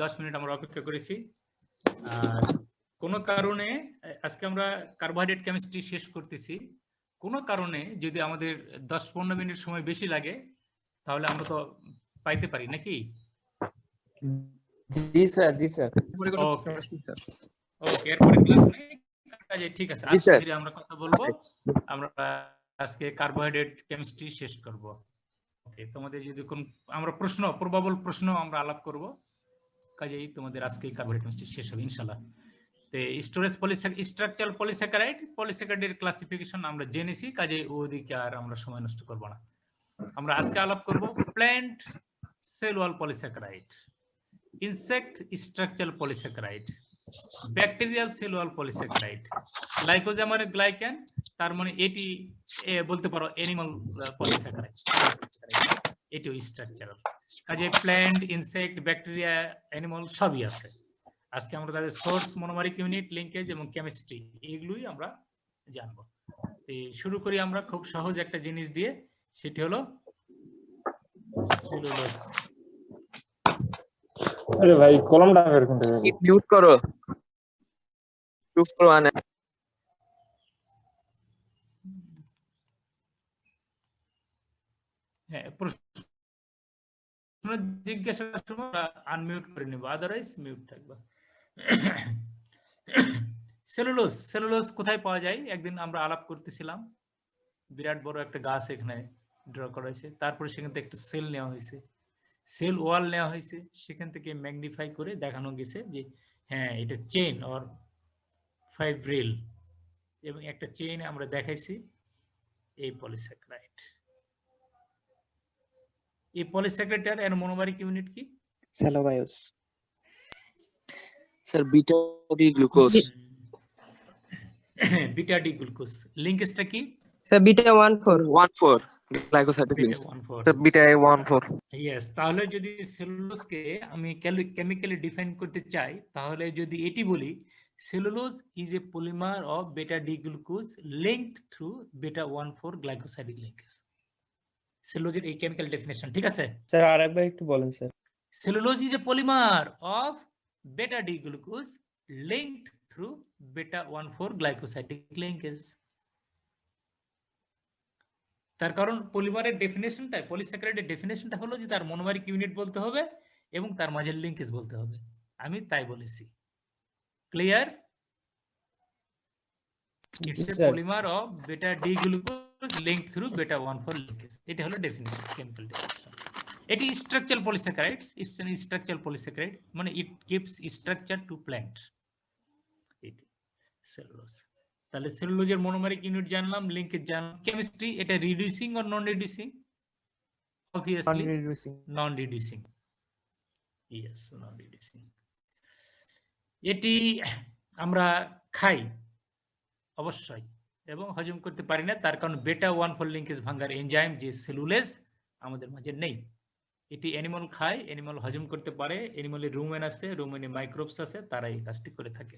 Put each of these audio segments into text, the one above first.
10 minute আমরা অপেক্ষা করেছি। আর কোনো কারণে আজকে আমরা কার্বোহাইড্রেট কেমিস্ট্রি শেষ করতেছি। কোনো কারণে যদি আমাদের 10-15 মিনিট সময় বেশি লাগে তাহলে আমরা তো পাইতে পারি নাকি? জি স্যার, জি স্যার। ওকে ওকে, এরপরে ক্লাস নেই, ঠিক আছে। আজকে ধীরে আমরা কথা বলবো, আমরা আজকে কার্বোহাইড্রেট কেমিস্ট্রি শেষ করব। ওকে, তোমাদের যদি কোন আমরা প্রশ্ন প্রবাবল প্রশ্ন আমরা আলাপ করব, কাজেই তোমাদের আজকে কার্বোহাইড্রেট কেমিস্ট্রি শেষ হবে ইনশাআল্লাহ। তে স্টোরেজ স্ট্রাকচারাল পলিস্যাকারাইড ক্লাসিফিকেশন আমরা জেনেছি, কাজেই ওদিকে আর আমরা সময় নষ্ট করব না। আমরা আজকে আলাপ করব plant cell wall polysaccharide, insect structural polysaccharide, bacterial cell wall polysaccharide, glycosaminoglycan, তার মানে এটি বলতে পারো অ্যানিমাল পলিস্যাকারাইড, এটিও স্ট্রাকচারাল। কাজে প্ল্যান্ট, ইনসেক্ট, ব্যাকটেরিয়া, অ্যানিমাল সবই আছে। আজকে আমরা তাদের সোর্স, মনোমারিক ইউনিট, লিঙ্কেজ এবং কেমিস্ট্রি এগুলোই আমরা জানবো। শুরু করি আমরা খুব সহজ একটা জিনিস দিয়ে, সেটি হলো সেলুলোজ। আরে ভাই কলমটা বের করতে হবে, মিউট করো, প্রুফ করো আনে। হ্যাঁ, প্রশ্ন জিজ্ঞাসার সময় আনমিউট করে নেব, আদারওয়াইজ মিউট থাকবে। সেলুলোজ, সেলুলোজ কোথায় পাওয়া যায়? একদিন আমরা আলাপ করতেছিলাম, বিরাট বড় একটা গাছ এখানে ড্র করা হয়েছে, তারপরে সেখান থেকে একটা সেল নেওয়া হয়েছে, সেল ওয়াল নেওয়া হয়েছে, সেখান থেকে ম্যাগনিফাই করে দেখানো গেছে যে হ্যাঁ এটা চেইন অর ফাইব্রিল, এবং একটা চেইন আমরা দেখাইছি এই পলিস্যাকারাইড। এই পলিস্যাকারাইড এর মনোমারিক ইউনিট কি? Cellobiose. Sir beta D glucose. Beta D glucose. লিঙ্কেজটা কি? Sir beta 14 glycosidic link. Sir beta 14। Yes, তাহলে যদি সেলুলোজকে আমি কেমিক্যালি ডিফাইন করতে চাই, তাহলে যদি এটি বলি cellulose is a polymer of beta D glucose linked through beta 14 glycosidic linkage. সেলুলোজের এই কেমিক্যাল ডেফিনেশন, ঠিক আছে স্যার? আরেকবার একটু বলেন sir. Cellulose is a polymer of beta D glucose linked through beta 14 glycosidic linkage. তার কারণ পলিমারের ডেফিনেশনটা, পলিস্যাকারাইডের ডেফিনেশনটা হলো যে তার মনোমারিক ইউনিট বলতে হবে এবং তার মাঝে লিঙ্কেজ বলতে হবে। আমি তাই বলেছি, clear? It's a polymer of beta D glucose linked through beta 14 linkage. এটা হলো ডেফিনেশন, কেমিক্যাল ডেফিনেশন। এটি structural polysaccharides, it's an structural polysaccharide, মানে it gives structure to plant. এটি সেলুলোজ। তাহলে সেলুলোজের মনোমারিক ইউনিট জানলাম, লিঙ্কেজ জানলাম। কেমিস্ট্রি, এটা reducing or non reducing? Obviously non reducing. Yes, non reducing. এটি আমরা খাই অবশ্যই এবং হজম করতে পারি না, তার কারণ বেটা 14 লিঙ্কেজ ভাঙার এনজাইম যে সেলুলেজ আমাদের মাঝে নেই। এটি অ্যানিমাল খায়, অ্যানিমাল হজম করতে পারে, অ্যানিমালের রুমেন আছে, রুমেনে মাইক্রোবস আছে, তারা এই কাজটি করে থাকে।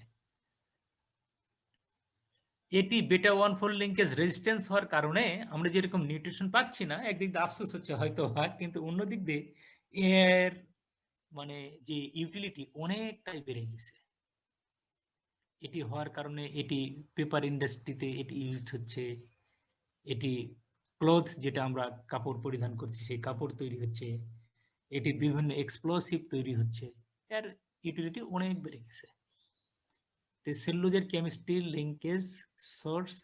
এটি বেটা 14 লিঙ্কেজ রেজিস্ট্যান্স হওয়ার কারণে আমরা যেরকম নিউট্রিশন পাচ্ছি না, একদিক দিয়ে আফসোস হচ্ছে হয়তো হয়, কিন্তু অন্যদিক দিয়ে এর মানে যে ইউটিলিটি অনেকটাই বেড়ে গেছে। এটি হওয়ার কারণে এটি পেপার ইন্ডাস্ট্রিতে এটি ইউজড হচ্ছে, এটি ক্লথ যেটা আমরা কাপড় পরিধান করছি সেই কাপড় তৈরি হচ্ছে, এটি বিভিন্ন এক্সপ্লোসিভ তৈরি হচ্ছে, এর ইউটিলিটি অনেক বেড়ে গেছে। সেলুলোজের কেমিস্ট্রি, লিঙ্কেজ, সোর্স,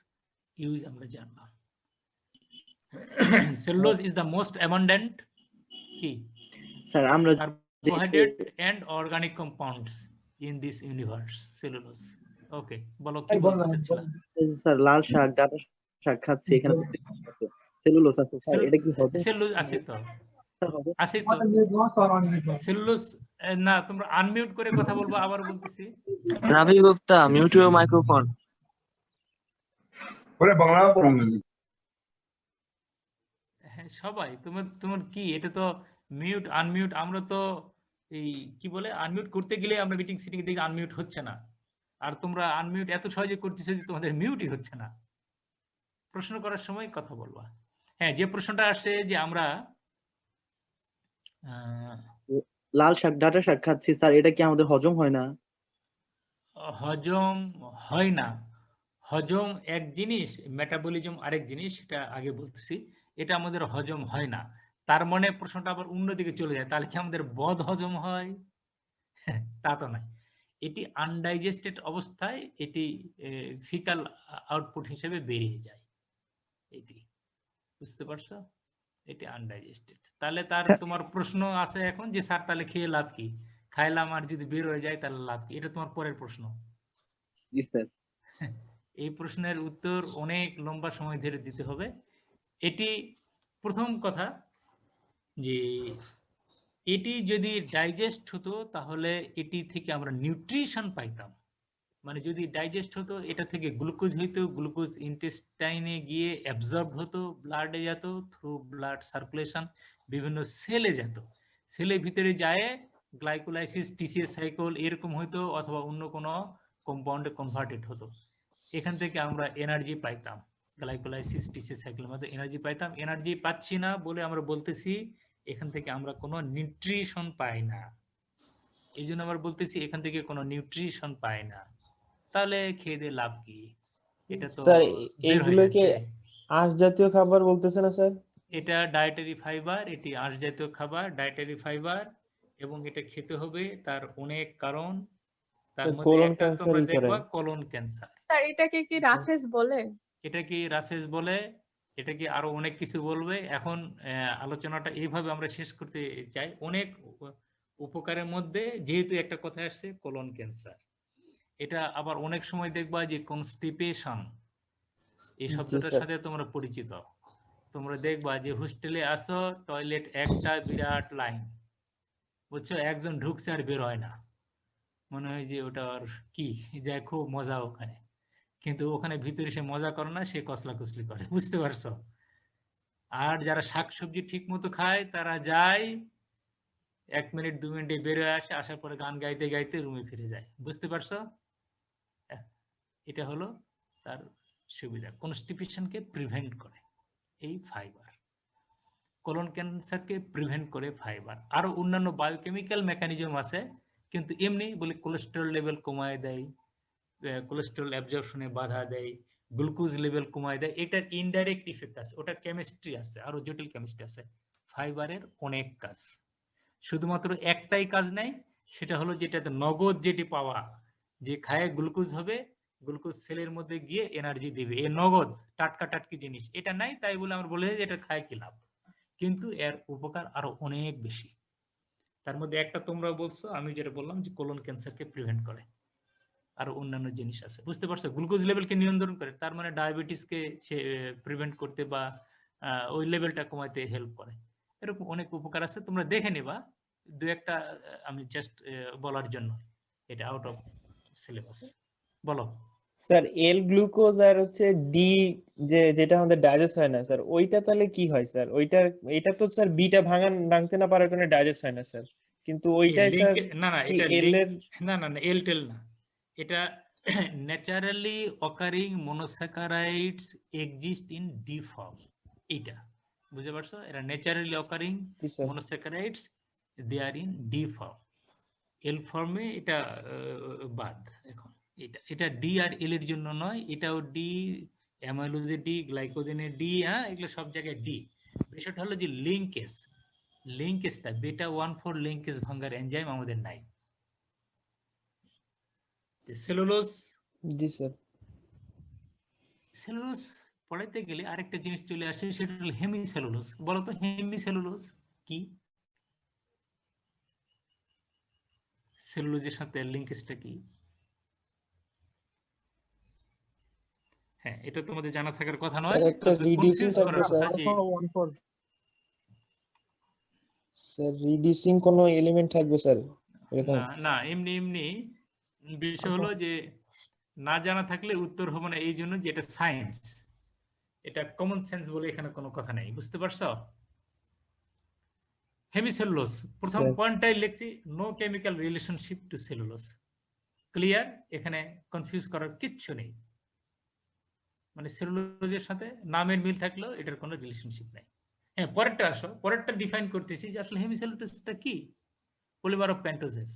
ইউজ আমরা জানলাম। Cellulose is the most abundant কি স্যার আমরা carbohydrate and organic compounds in this universe. Cellulose. Okay, বলো কি বলতে চাচ্ছিলা? স্যার লাল শাক, ডাটা শাক খাচ্ছি, এখানে সেলুলোজ আছে স্যার, এটা কি হবে? সেলুলোজ আছে তো, স্যার হবে? আছে তো সেলুলোজ। না, তোমরা আনমিউট করে কথা বলবো, আবার বলতেছি। রাবি গুপ্তা, মিউট ইউর মাইক্রোফোন। ওরে বাংলা পড়ান। হ্যাঁ সবাই, তোমার তোমার কি এটা তো মিউট আনমিউট, আমরা তো এই কি বলে আনমিউট করতে গেলে আমরা মিটিং সিটিং দেখি আনমিউট হচ্ছে না, আর তোমরা আনমিউট এত সহজে করতেছো যে তোমাদের মিউটই হচ্ছে না। প্রশ্ন করার সময় কথা বলবা। হ্যাঁ, যে প্রশ্নটা আসছে যে আমরা লাল শাক ডাঁটা শাক খাচ্ছি স্যার, এটা কি আমাদের হজম হয় না? হজম হয় না, হজম এক জিনিস, মেটাবলিজম আরেক জিনিস, সেটা আগে বলতেছি। এটা আমাদের হজম হয় না, তার মানে প্রশ্নটা আবার অন্যদিকে চলে যায়, তাহলে কি আমাদের বদ হজম হয়? তা তো নয়। এটি আনডাইজেস্টেড অবস্থায় এটি ফিকাল আউটপুট হিসেবে বেরিয়ে যায়। এটি বুঝতে পারছো? এটি আনডাইজেস্টেড। তাহলে তার তোমার প্রশ্ন আছে এখন যে স্যার তাহলে খেয়ে লাভ কি, খাইলাম আর যদি বের হয়ে যায় তাহলে লাভ কি, এটা তোমার পরের প্রশ্ন। জি স্যার। এই প্রশ্নের উত্তর অনেক লম্বা সময় ধরে দিতে হবে। এটি প্রথম কথা যে এটি যদি ডাইজেস্ট হতো তাহলে এটি থেকে আমরা নিউট্রিশন পাইতাম। মানে যদি ডাইজেস্ট হতো, এটা থেকে গ্লুকোজ হইতো, গ্লুকোজ ইন্টেস্টাইনে গিয়ে অ্যাবজর্ব হতো, ব্লাডে যেত, থ্রু ব্লাড সার্কুলেশন বিভিন্ন সেলে যেত, সেলের ভিতরে যায় গ্লাইকোলাইসিস, টিসিএস সাইকেল এরকম হইতো, অথবা অন্য কোনো কম্পাউন্ডে কনভার্টেড হতো। এখান থেকে আমরা এনার্জি পাইতাম, গ্লাইকোলাইসিস টিসিএস সাইকেলের মধ্যে এনার্জি পাইতাম। এনার্জি পাচ্ছি না বলে আমরা বলতেছি এখান থেকে আমরা কোনো নিউট্রিশন পাই না, এই জন্য আমরা বলতেছি এখান থেকে কোনো নিউট্রিশন পাই না। তাহলে খেয়ে দিয়ে লাভ কি? এটা তো স্যার বের হয়ে এইগুলোকে যাচ্ছে। আঁশ জাতীয় খাবার বলতেছে না স্যার? এটা ডায়েটারি ফাইবার, এটি আঁশ জাতীয় খাবার, ডায়েটারি ফাইবার, এবং এটা খেতে হবে, তার অনেক কারণ। তার স্যার মধ্যে কোলন একটা তোমরা ক্যান্সারই করে। দেখবা কোলন ক্যান্সার। স্যার এটাকে কি রাফেজ বলে? এটা কি রাফেজ বলে, এটা কি আরো অনেক কিছু বলবে। এখন আলোচনাটা এইভাবে আমরা শেষ করতে চাই। অনেক উপকারের মধ্যে যেহেতু একটা কথা আসছে কোলন ক্যান্সার, এটা আবার অনেক সময় দেখবা যে কনস্টিপেশন এই জি শব্দটার স্যার। সাথে তোমরা পরিচিত। তোমরা দেখবা যে হোস্টেলে আসো, টয়লেট একটা বিরাট লাইন, বুঝছো, একজন ঢুকছে আর বের হয় না, মনে হয় যে ওটা আর কি যায়, খুব মজা ওখানে, কিন্তু ওখানে ভিতরে সে মজা করে না, সে কসলা কুসলি করে, বুঝতে পারছো? আর যারা শাকসবজি ঠিক মতো খায় তারা যায়, 1 মিনিট 2 মিনিটে বের হয়ে আসে, আসার পরে গান গাইতে গাইতে রুমে ফিরে যায়, বুঝতে পারছো? এটা হলো তার সুবিধা, কনস্টিপেশনকে প্রিভেন্ট করে এই ফাইবার, কোলন ক্যান্সারকে প্রিভেন্ট করে ফাইবার। আরো অন্যান্য বায়োকেমিক্যাল মেকানিজম আছে, কিন্তু এমনি বলে কোলেস্টেরল লেভেল কমায় দেয়, কোলেস্টেরল অ্যাবজর্পশনে বাধা দেয়, গ্লুকোজ লেভেল কমায় দেয়, এটার ইনডাইরেক্ট ইফেক্ট আছে, ওটা কেমিস্ট্রি আছে, আরো জটিল কেমিস্ট্রি আছে। ফাইবারের অনেক কাজ, শুধুমাত্র একটাই কাজ নেই, সেটা হলো যেটাতে নগদ যেটি পাওয়া, যে খায় গ্লুকোজ হবে, গ্লুকোজ সেলের মধ্যে গিয়ে এনার্জি দিবে, এ নগদ টাটকা টাটকি জিনিস, এটা নাই তাই বলে আমরা বলে যে এটা খায় কি লাভ, কিন্তু এর উপকার আরো অনেক বেশি। তার মধ্যে একটা তোমরা বলছো, আমি যেটা বললাম যে কোলন ক্যান্সারকে প্রিভেন্ট করে, আরো অন্যান্য জিনিস আছে, বুঝতে পারছো? গ্লুকোজ লেভেলকে নিয়ন্ত্রণ করে, তার মানে ডায়াবেটিসকে সে প্রিভেন্ট করতে বা ওই লেভেলটা কমাতে হেল্প করে, এরকম অনেক উপকার আছে, তোমরা দেখে নিবা। দু একটা আমি জাস্ট বলার জন্য, এটা আউট অফ সিলেবাস। বলো। স্যার এল গ্লুকোজ আর হচ্ছে ডি, যেটা আমাদের ডাইজেস্ট হয় না স্যার, ওইটা তাহলে কি হয় স্যার? ওইটা এটা তো স্যার বিটা ভাঙতে না পারার কারণে ডাইজেস্ট হয় না স্যার, কিন্তু ওইটাই স্যার না না, কি এটা এল লিঙ্ক, এর? না না না, এলটেল না, এটা naturally occurring monosaccharides exist in D form, এইটা বুঝতে পারছো? এটা ন্যাচারালি অকারিং জি sir. Monosaccharides, they are in D form, L ফর্মে এটা বাদ। এখন এটা এটা ডি আর এল এর জন্য নয়, এটাও ডি, অ্যামাইলোজে ডি, গ্লাইকোজেনে ডি, হ্যাঁ এগুলো সব জায়গায় ডি। বিষয়টা হলো যে লিঙ্কেজ, লিঙ্কেজটা বেটা 1,4 লিঙ্কেজ ভাঙ্গার এনজাইম আমাদের নাই। সেলুলোজ, জি স্যার। সেলুলোজ পড়াইতে গেলে আরেকটা জিনিস চলে আসে, সেটা হলো হেমিসেলুলোজ। বলো তো হেমিসেলুলোজ কি? সেলুলোজের সাথে লিঙ্কেজটা কি? হ্যাঁ, এটা তোমাদের জানা থাকার কথা নয়, স্যার একটা তবে রিডিউসিং কনফিউজ থাকবে করার কথা স্যার। যে স্যার রিডিউসিং কোনো এলিমেন্ট থাকবে স্যার এরকম? না না, এমনি এমনি বিষয় হলো যে না জানা থাকলে উত্তর হবে না, এই জন্য যে এটা সায়েন্স, এটা কমন সেন্স বলে এখানে কোনো কথা নেই, বুঝতে পারছো? হেমিসেলুলোজ প্রথম স্যার পয়েন্টটাই লিখছি, no chemical relationship to cellulose, clear, এখানে কনফিউজ করার কিচ্ছু নেই। মানে সেলুলোজের সাথে নামের মিল থাকলেও এটার কোনো রিলেশনশিপ নেই। হ্যাঁ, পরেরটা আসো, পরেরটা ডিফাইন করতেছি যে আসলে হেমিসেলুলোজটা কি। Polymer of pentoses.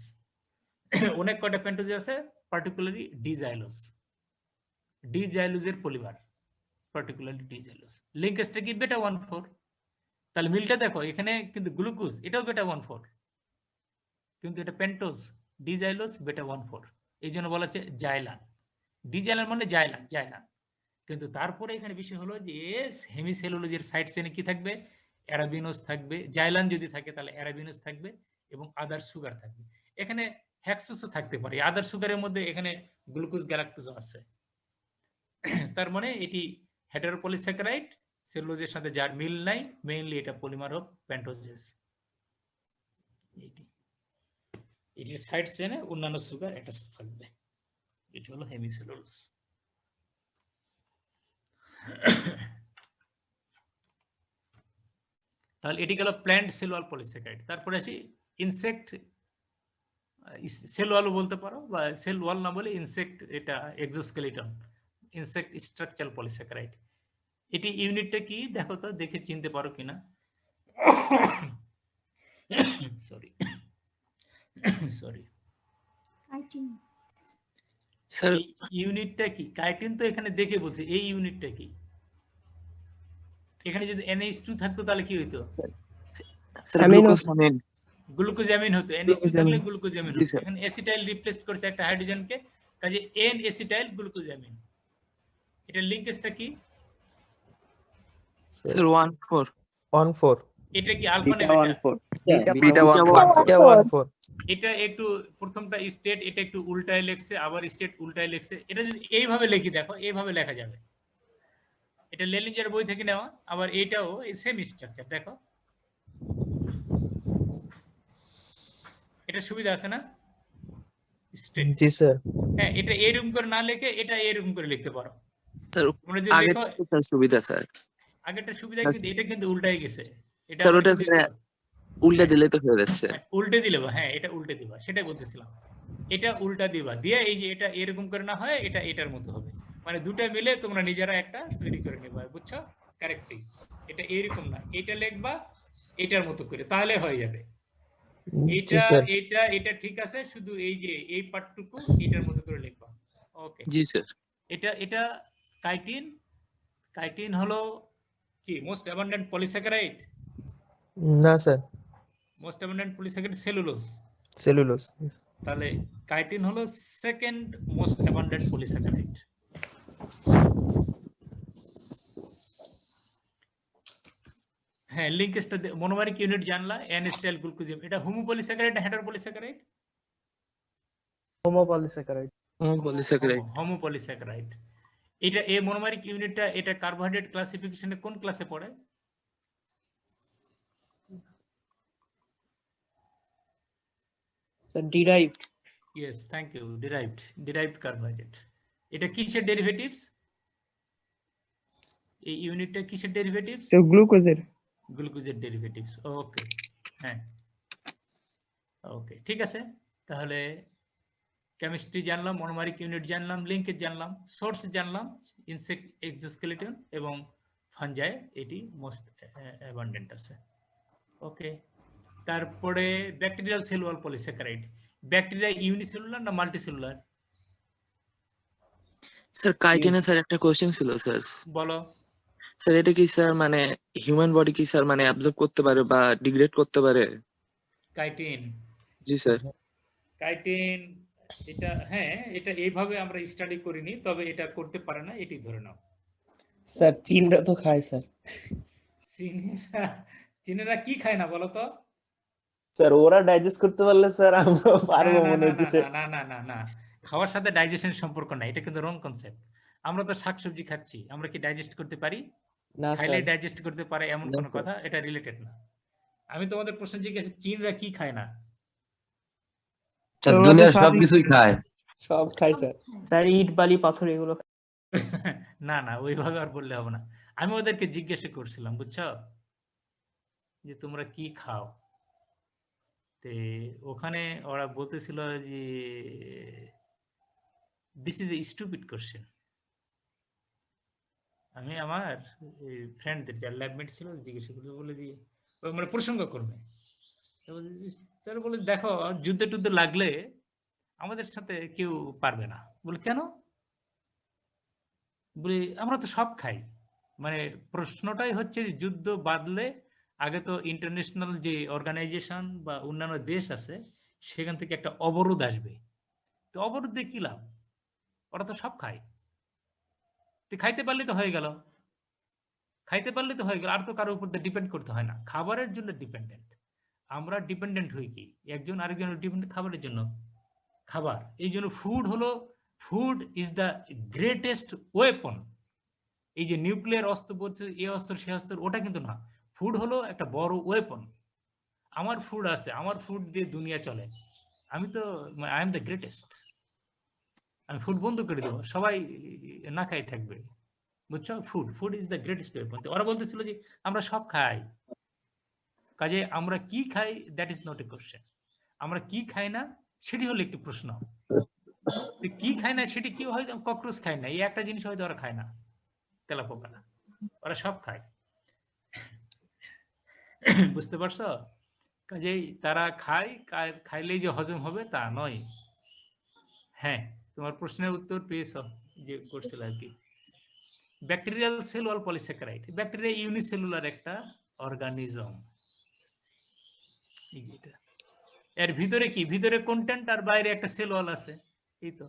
অনেক কয়টা পেন্টোজেস আছে, পার্টিকুলারলি ডিজাইলোজের পলিমার, পার্টিকুলারলি ডিজাইলোজ। লিঙ্কেজটা কি বেটা 1,4। তাহলে মিলটা দেখো, এখানে কিন্তু গ্লুকোজ এটাও বেটা 1,4, কিন্তু এটা পেন্টোজ, ডিজাইলোজ বেটা 1,4, এই জন্য বলা হচ্ছে জাইলান। ডিজাইলান মানে জাইলান। কিন্তু তারপরে এখানে বিষয় হলো যে হেমিসেলুলোজের সাইড চেনে কি থাকবে, অ্যারাবিনোজ থাকবে। জাইলান যদি থাকে তাহলে অ্যারাবিনোজ থাকবে এবং আদার সুগার থাকবে। এখানে হেক্সোসও থাকতে পারে। আদার সুগারের মধ্যে এখানে গ্লুকোজ গ্যালাক্টোজও আছে। তার মানে এটি হেটারোপলিস্যাকারাইড, সেলুলোজের সাথে যার মিল নাই, মেইনলি এটা পলিমার অফ পেন্টোজেস। এটির সাইড চেনে অন্যান্য সুগার অ্যাটাচ থাকবে। এটি হলো হেমিসেলুলোজ। তাহলে এটি গেল প্ল্যান্ট সেল ওয়াল পলিস্যাকারাইড। তারপরে আসি ইনসেক্ট সেল ওয়ালও বলতে পারো, বা সেল ওয়াল না বলে ইনসেক্ট, এটা এক্সোস্কেলিটন, ইনসেক্ট স্ট্রাকচারাল পলিস্যাকারাইড। এটি ইউনিটটা কি দেখো তো, দেখে চিনতে পারো কিনা। সরি স্যার এই ইউনিটটা কি? কাইটিন তো এখানে দেখে বলছে, এই ইউনিটটা কি? এখানে যদি NH2 থাকতো তাহলে কি হইতো? Sir Amino- glucosamine. গ্লুকোজামিন হতো। NH2 থাকলে গ্লুকোজামিন জি, হতো। স্যার। এখানে অ্যাসিটাইল রিপ্লেস করেছে একটা হাইড্রোজেনকে, কাজে N অ্যাসিটাইল গ্লুকোজামিন। এটা লিংকেজটা কি? স্যার 1,4। 1,4 এটা কি আলফা না বিটা বেটা? 1,4 বিটা বিটা 1,4। এটা 1,4 এটা একটু প্রথমটা স্টেট, এটা একটু উল্টায় লেখছে, আবার স্টেট উল্টায় লেখছে। এটা যদি এইভাবে লিখি দেখো, এইভাবে লেখা যাবে। এটা লেলিঞ্জার বই থেকে নেওয়া। আবার এটাও এই সেম স্ট্রাকচার দেখো। এটা সুবিধা আছে না? স্টেট। জি স্যার। হ্যাঁ, এটা এরকম করে না লিখে এটা এরকম করে লিখতে পারো। স্যার তোমরা যদি আগে লেখো, থেকে স্যার সুবিধা স্যার। আগেরটা সুবিধা, কিন্তু এটা কিন্তু উল্টায় গেছে। এটা স্যার আবার ওটা কিন্তু স্যার উল্টা দিলে তো হয়ে যাচ্ছে। উল্টে দিলে, হ্যাঁ এটা উল্টে দিবা, সেটাই বলতেছিলাম। এটা উল্টা দিবা, দিয়ে এই যে এটা এরকম করে না হয়, এটা এটার মতো হবে। মানে দুটো মিলে তোমরা নিজেরা একটা তৈরি করে নেবা, বুঝছো? কারেক্টলি এটা এরকম না, এটা লিখবা এটার মতো করে, তাহলে হয়ে যাবে। জি এটা স্যার। এটা এটা ঠিক আছে, শুধু এই যে এই পার্টটুকু এটার মতো করে লিখবা। ওকে, জি স্যার। এটা এটা কাইটিন। কাইটিন হলো কি মোস্ট অ্যাবান্ডেন্ট পলিস্যাকারাইড? না sir, most abundant polysaccharide cellulose. Cellulose. তাহলে কাইটিন হলো সেকেন্ড মোস্ট অ্যাবান্ডেন্ট পলিস্যাকারাইড। হ্যাঁ, লিংকেজটা মনোমারিক ইউনিট জানলা, এন স্টাইল গ্লুকোজিম। এটা হোমোপলিস্যাকারাইড না হেটারোপলিস্যাকারাইড? হোমোপলিস্যাকারাইড। পলিস্যাকারাইড। হোমোপলিস্যাকারাইড। এটা এই মনোমারিক ইউনিটটা, এটা কার্বোহাইড্রেট ক্লাসিফিকেশনে কোন ক্লাসে পড়ে? Sir derived. Yes, thank you. Derived carbohydrate. এটা কিসের ডেরিভেটিভস? এই ইউনিটটা কিসের ডেরিভেটিভস? গ্লুকোজের। গ্লুকোজের ডেরিভেটিভস। ওকে, হ্যাঁ, ওকে, ঠিক আছে। তাহলে কেমিস্ট্রি জানলাম, মনোমারিক ইউনিট জানলাম, লিঙ্কেজ জানলাম, সোর্স জানলাম, ইনসেক্ট এক্সোস্কেলিটন এবং ফাঞ্জাই, এটি মোস্ট অ্যাবান্ডেন্ট আছে। ওকে, তারপরে bacterial cell wall polysaccharide. Bacteria unicellular না মাল্টিসেলুলার? স্যার কাইটিনে স্যার একটা কোশ্চেন ছিল স্যার। বলো। স্যার এটা কি স্যার মানে হিউম্যান বডি কি স্যার মানে অ্যাবজর্ব করতে পারে বা ডিগ্রেড করতে পারে? কাইটিন। জি স্যার। কাইটিন এটা, হ্যাঁ, এটা এইভাবে আমরা স্টাডি করিনি, তবে এটা করতে পারে না, এটি ধরে নাও। স্যার চীনরা তো খায় স্যার। চীনেরা কি খায় না বলো তো? স্যার ওরা ডাইজেস্ট করতে পারলে স্যার আমরা পারবো না, মনে না, হইতেছে। না, না, না, না, খাওয়ার সাথে ডাইজেশনের সম্পর্ক নাই, এটা কিন্তু রং কনসেপ্ট। আমরা তো শাকসবজি খাচ্ছি, আমরা কি ডাইজেস্ট করতে পারি? না খাইলে স্যার। ডাইজেস্ট করতে পারে এমন না, কোনো স্যার। কথা, এটা রিলেটেড না। আমি তোমাদের প্রশ্ন জিজ্ঞেস, চীনরা কি খায় না? দুনিয়ার সবকিছুই খায়। সব খায় স্যার। স্যার ইট বালি পাথর এগুলো না, না, ওইভাবে আর বললে হবে না। আমি ওদেরকে জিজ্ঞাসা করছিলাম, বুঝছো, যে তোমরা কি খাও? তে ওখানে ওরা বলতেছিল যে this is a stupid question. আমি আমার ফ্রেন্ডদের যার ল্যাবমেট ছিল জিজ্ঞাসা করতে বলে যে মানে প্রসঙ্গ করবে, তাহলে বলে দেখো যুদ্ধে টুদ্ধে লাগলে আমাদের সাথে কেউ পারবে না। বলে কেন? বলি আমরা তো সব খাই। মানে প্রশ্নটাই হচ্ছে যুদ্ধ বাঁধলে আগে তো ইন্টারন্যাশনাল যে অর্গানাইজেশন বা অন্যান্য দেশ আছে সেখান থেকে একটা অবরোধ আসবে। তো অবরোধ দিয়ে কি লাভ? ওরা তো সব খায়। তো খাইতে পারলে তো হয়ে গেল, খাইতে পারলে তো হয়ে গেল, আর তো কারোর উপর ডিপেন্ড করতে হয় না। খাবারের জন্য ডিপেন্ডেন্ট আমরা, ডিপেন্ডেন্ট হই কি একজন আরেকজনের ডিপেন্ডেন্ট খাবারের জন্য। খাবার এই জন্য food is the greatest weapon. এই যে নিউক্লিয়ার অস্ত্র বলছে এ অস্ত্র সে অস্ত্র, ওটা কিন্তু না। ফুড হলো একটা বড় ওয়েপন। আমার ফুড আছে, আমার ফুড দিয়ে দুনিয়া চলে। আমি তো আই এম দ্য গ্রেটেস্ট। আমি ফুড বন্ধ করে দেবো, সবাই না খাই থাকবে। বুঝছো? Food is the greatest weapon. ওরা বলতেছিল যে আমরা সব খাই, কাজে আমরা কি খাই that is not a question. আমরা কি খাই না সেটি হলো একটি প্রশ্ন। কি খায় না সেটি কি হয়তো ককরোচ খায় না, এই একটা জিনিস হয়তো ওরা খায় না, তেলাপোকা। ওরা সব খায়। বুঝতে পারছো? কাজেই তারা খায়, খাইলেই যে হজম হবে তা নয়। হ্যাঁ, তোমার প্রশ্নের উত্তর পেয়েছ যে করছিল আর কি। Bacterial cell wall polysaccharide. Bacteria unicellular একটা অর্গানিজম। এই যেটা এর ভিতরে কি, ভিতরে কন্টেন্ট আর বাইরে একটা সেল ওয়াল আছে। এই তো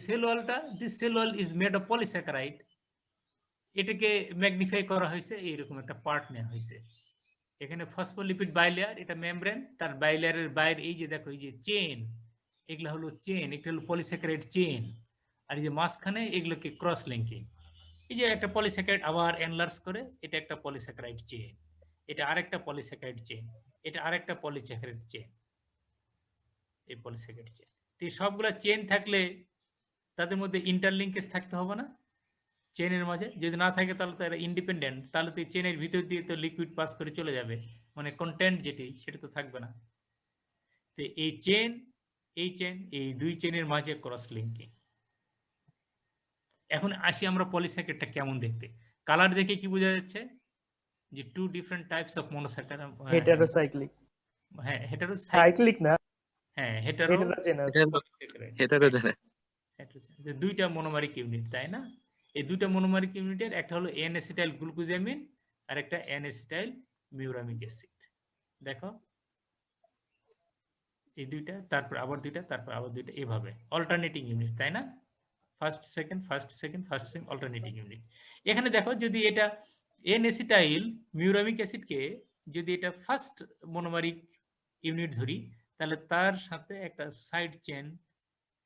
সেল ওয়ালটা, this cell wall is made of polysaccharide. এটাকে ম্যাগনিফাই করা হয়েছে, এইরকম একটা পার্ট নেওয়া হয়েছে। এখানে ফসফোলিপিড বাইলেয়ার, এটা মেমব্রেন, তার বাইলেয়ারের বাইরে এই যে দেখো এই যে চেন, এগুলো হলো চেন, একটা হলো পলিস্যাকারাইড চেন। আর এই যে মাঝখানে এগুলোকে ক্রস লিঙ্কিং। এই যে একটা পলিস্যাকারাইড আবার এনলার্জ করে, এটা একটা পলিস্যাকারাইড চেন, এটা আরেকটা পলিস্যাকারাইড চেন, এটা আরেকটা পলিস্যাকারাইড চেন, এই পলিস্যাকারাইড চেন। তো এই সবগুলা চেন থাকলে তাদের মধ্যে ইন্টারলিঙ্কেজ থাকতে হবে না চেনের মাঝে? যদি না থাকে তাহলে তো এরা ইন্ডিপেন্ডেন্ট, তাহলে তো চেনের ভিতর দিয়ে তো লিকুইড পাস করে চলে যাবে, মানে কন্টেন্ট যেটি সেটা তো থাকবে না। তো এই চেন এই দুই চেনের মাঝে ক্রস লিঙ্কিং। এখন আসি আমরা পলিস্যাকারাইডটা কেমন দেখতে। কালার দেখে কি বোঝা যাচ্ছে? যে two different types of monosaccharide. Heterocyclic. হ্যাঁ, সাইক্লিক না, হ্যাঁ হেটারো জানে। দুইটা মনোমারিক ইউনিট, তাই না? এই দুইটা মনোমারিক ইউনিটের একটা হলো এন অ্যাসিটাইল গ্লুকোজামিন আর একটা এন অ্যাসিটাইল মিউরামিক অ্যাসিড। দেখো এই দুইটা, তারপর আবার দুইটা, তারপর আবার দুইটা, এভাবে অল্টারনেটিং ইউনিট, তাই না? First second alternating unit. এখানে দেখো যদি এটা এন অ্যাসিটাইল মিউরামিক অ্যাসিডকে যদি এটা ফার্স্ট মনোমারিক ইউনিট ধরি, তাহলে তার সাথে একটা সাইড চেন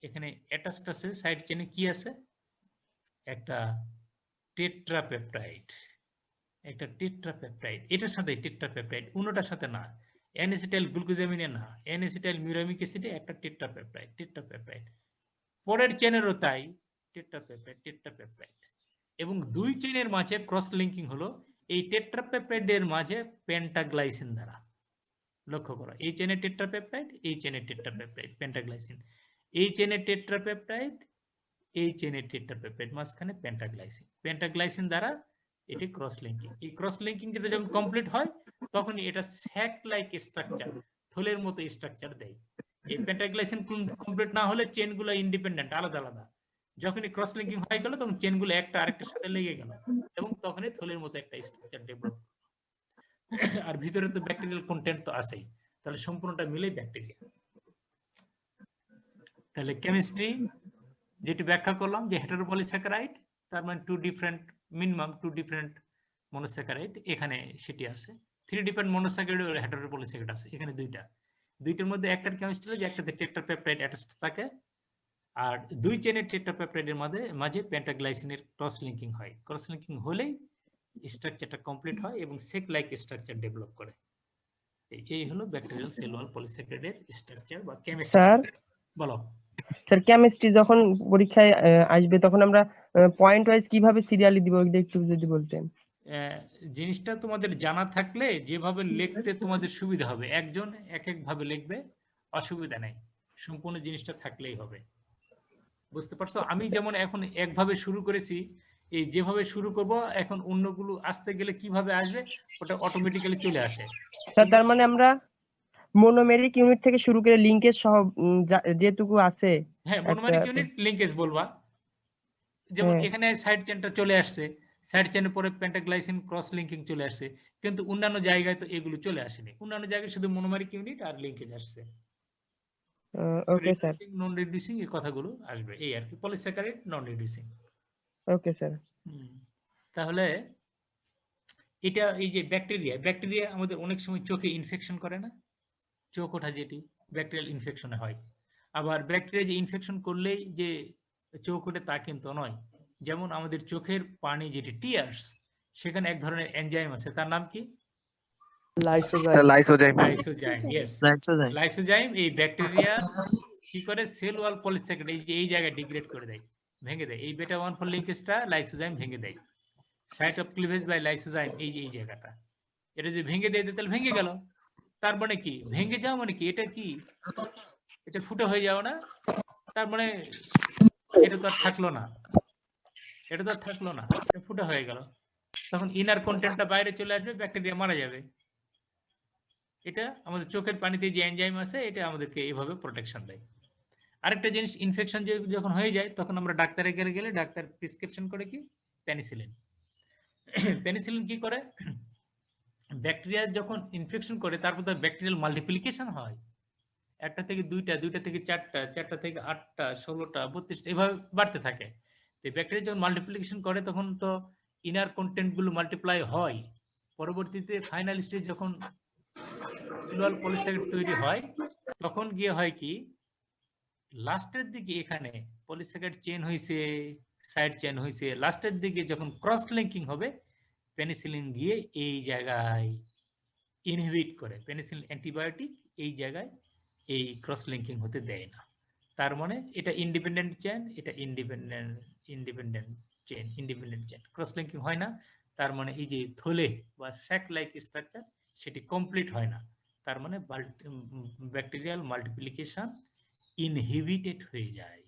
এখানে অ্যাটাচড আছে। সাইড চেনে কি আছে? একটা টেট্রাপেপটাইড, এটার সাথে টেট্রাপেপটাইড, অন্যটার সাথে না। এন অ্যাসিটাইল গ্লুকোজামিনে না, এন অ্যাসিটাইল মিউরামিক অ্যাসিডে একটা টেট্রাপেপটাইড। পরের চেনেরও তাই, টেট্রাপেপটাইড। এবং দুই চেনের মাঝে ক্রস লিঙ্কিং হলো এই টেট্রাপেপটাইডের মাঝে পেন্টাগ্লাইসিন দ্বারা। লক্ষ্য করো, এই চেনের টেট্রাপেপটাইড, এই চেনের টেট্রাপেপটাইড, পেন্টাগ্লাইসিন। এই চেনের টেট্রাপেপটাইড, এই চেনের টেট্রাপেপটাইড, মাঝখানে পেন্টাগ্লাইসিন দ্বারা এটি ক্রস লিঙ্কিং। এই ক্রস লিঙ্কিং যেটা যখন কমপ্লিট হয় তখনই এটা স্যাক লাইক স্ট্রাকচার, থলের মতো স্ট্রাকচার দেয়। এই পেন্টাগ্লাইসিন কমপ্লিট না হলে চেনগুলো ইন্ডিপেন্ডেন্ট, আলাদা আলাদা। যখনই ক্রস লিঙ্কিং হয়ে গেল তখন চেনগুলো একটা আরেকটার সাথে লেগে গেল এবং তখনই থলের মতো একটা স্ট্রাকচার ডেভেলপ। আর ভিতরে তো ব্যাকটেরিয়াল কন্টেন্ট তো আছেই, তাহলে সম্পূর্ণটা মিলেই ব্যাকটেরিয়া। তাহলে কেমিস্ট্রি যেটি ব্যাখ্যা করলাম যে হেটারোপলিস্যাকারাইড, তার মানে মিনিমাম টু ডিফারেন্ট মনোস্যাকারাইড, এখানে সেটি আছে। 3 ডিফারেন্ট মনোস্যাকারাইড আর হেটারোপলিস্যাকারাইড আছে এখানে দুইটার মধ্যে একটার কেমিস্ট্রি যে একটাতে টেট্রাপেপটাইড অ্যাটাচড থাকে, আর দুই চেনের টেট্রাপেপটাইডের মাঝে পেন্টাগ্লাইসিনের ক্রস লিঙ্কিং হয়। ক্রস লিঙ্কিং হলেই স্ট্রাকচারটা কমপ্লিট হয় এবং সেক লাইক স্ট্রাকচার ডেভেলপ করে। এই হলো ব্যাকটেরিয়াল সেল ওয়াল পলিস্যাকারাইডের স্ট্রাকচার বা কেমিস্ট্রি। স্যার বলো স্যার, কেমিস্ট্রি যখন পরীক্ষায় আসবে তখন আমরা পয়েন্ট ওয়াইজ কিভাবে সিরিয়ালি দিব একটু যদি বলতেন। জিনিসটা তোমাদের জানা থাকলে যেভাবে লিখতে তোমাদের সুবিধা হবে, একজন এক এক ভাবে লিখবে, অসুবিধা নেই, সম্পূর্ণ জিনিসটা থাকলেই হবে। বুঝতে পারছো? আমি যেমন এখন একভাবে শুরু করেছি, এই যেভাবে শুরু করব এখন অন্যগুলো আসতে গেলে কিভাবে আসবে ওটা অটোমেটিক্যালি চলে আসে। স্যার তার মানে আমরা মনোমেরিক ইউনিট থেকে শুরু করে লিঙ্কেজ সহ যেটুকু আছে হ্যাঁ, একটা মনোমেরিক ইউনিট লিংকেজ বলবা, যেমন হ্যাঁ এখানে সাইড চেনটা চলে আসছে, সাইড চেনের পরে পেন্টাগ্লাইসিন ক্রস লিঙ্কিং চলে আসছে, কিন্তু অন্যান্য জায়গায় তো এগুলো চলে আসেনি, অন্যান্য জায়গায় শুধু মনোমেরিক ইউনিট আর লিঙ্কেজ আসছে। ওকে স্যার রিডিউসিং নন রিডিউসিং এই কথাগুলো আসবে, এই আর কি, পলিস্যাকারাইড নন রিডিউসিং। ওকে স্যার তাহলে এটা এই যে ব্যাকটেরিয়া আমাদের অনেক সময় চোখে ইনফেকশন করে না, চোখ ওঠা যেটি ব্যাকটেরিয়াল ইনফেকশনে হয়। আবার ব্যাকটেরিয়া যে ইনফেকশন করলেই যে চোখ ওঠে তা কিন্তু নয়। যেমন আমাদের চোখের পানি যেটি টিয়ার্স, সেখানে এক ধরনের এনজাইম আছে, তার নাম কি? লাইসোজাইম। লাইসোজাইম। Yes, lysozyme. এই ব্যাকটেরিয়া কি করে সেল ওয়াল পলিস্যাকারাইড এই জায়গায় ডিগ্রেড করে দেয়, ভেঙে দেয়। এই বেটা 1,4 লিঙ্কেজটা লাইসোজাইম ভেঙে দেয়। Site of cleavage by lysozyme, এই যে এই জায়গাটা, এটা যদি ভেঙে দেয় তাহলে ভেঙে গেল। তার মানে কি ভেঙে যাওয়া মানে কি? এটা কি, এটা ফুটো হয়ে যাওয়া না? তার মানে এটা তো আর থাকলো না, এটা তো আর থাকলো না, এটা ফুটো হয়ে গেল। তখন ইনার কন্টেন্টটা বাইরে চলে আসবে, ব্যাকটেরিয়া মারা যাবে। এটা আমাদের চোখের পানিতে যে এনজাইম আছে, এটা আমাদেরকে এইভাবে প্রোটেকশন দেয়। আরেকটা জিনিস, ইনফেকশন যখন হয়ে যায় তখন আমরা ডাক্তারের কাছে গেলে ডাক্তার প্রেসক্রিপশন করে কি? পেনিসিলিন। পেনিসিলিন কি করে? ব্যাকটেরিয়া যখন ইনফেকশন করে তারপর তো ব্যাকটেরিয়াল মাল্টিপ্লিকেশন হয়, একটা থেকে দুইটা, দুইটা থেকে চারটা, চারটা থেকে 8টা, 16টা, 32টা, এভাবে বাড়তে থাকে। তো ব্যাকটেরিয়া যখন মাল্টিপ্লিকেশন করে তখন তো ইনার কন্টেন্ট গুলো মাল্টিপ্লাই হয়। পরবর্তীতে ফাইনাল স্টেজ যখন সেলুলার পলিস্যাকারাইড তৈরি হয়, তখন গিয়ে হয় কি, লাস্টের দিকে এখানে পলিস্যাকারাইড চেন হয়েছে, সাইড চেন হয়েছে, লাস্টের দিকে যখন ক্রস লিঙ্কিং হবে, পেনিসিলিন গিয়ে এই জায়গায় ইনহিবিট করে। পেনিসিলিন অ্যান্টিবায়োটিক এই জায়গায় এই ক্রস লিঙ্কিং হতে দেয় না। তার মানে এটা ইন্ডিপেন্ডেন্ট চেন, এটা ইন্ডিপেন্ডেন্ট চেন, ক্রস লিঙ্কিং হয় না। তার মানে এই যে থলে বা স্যাক লাইক স্ট্রাকচার, সেটি কমপ্লিট হয় না। তার মানে ব্যাকটেরিয়াল মাল্টিপ্লিকেশন ইনহিবিটেড হয়ে যায়।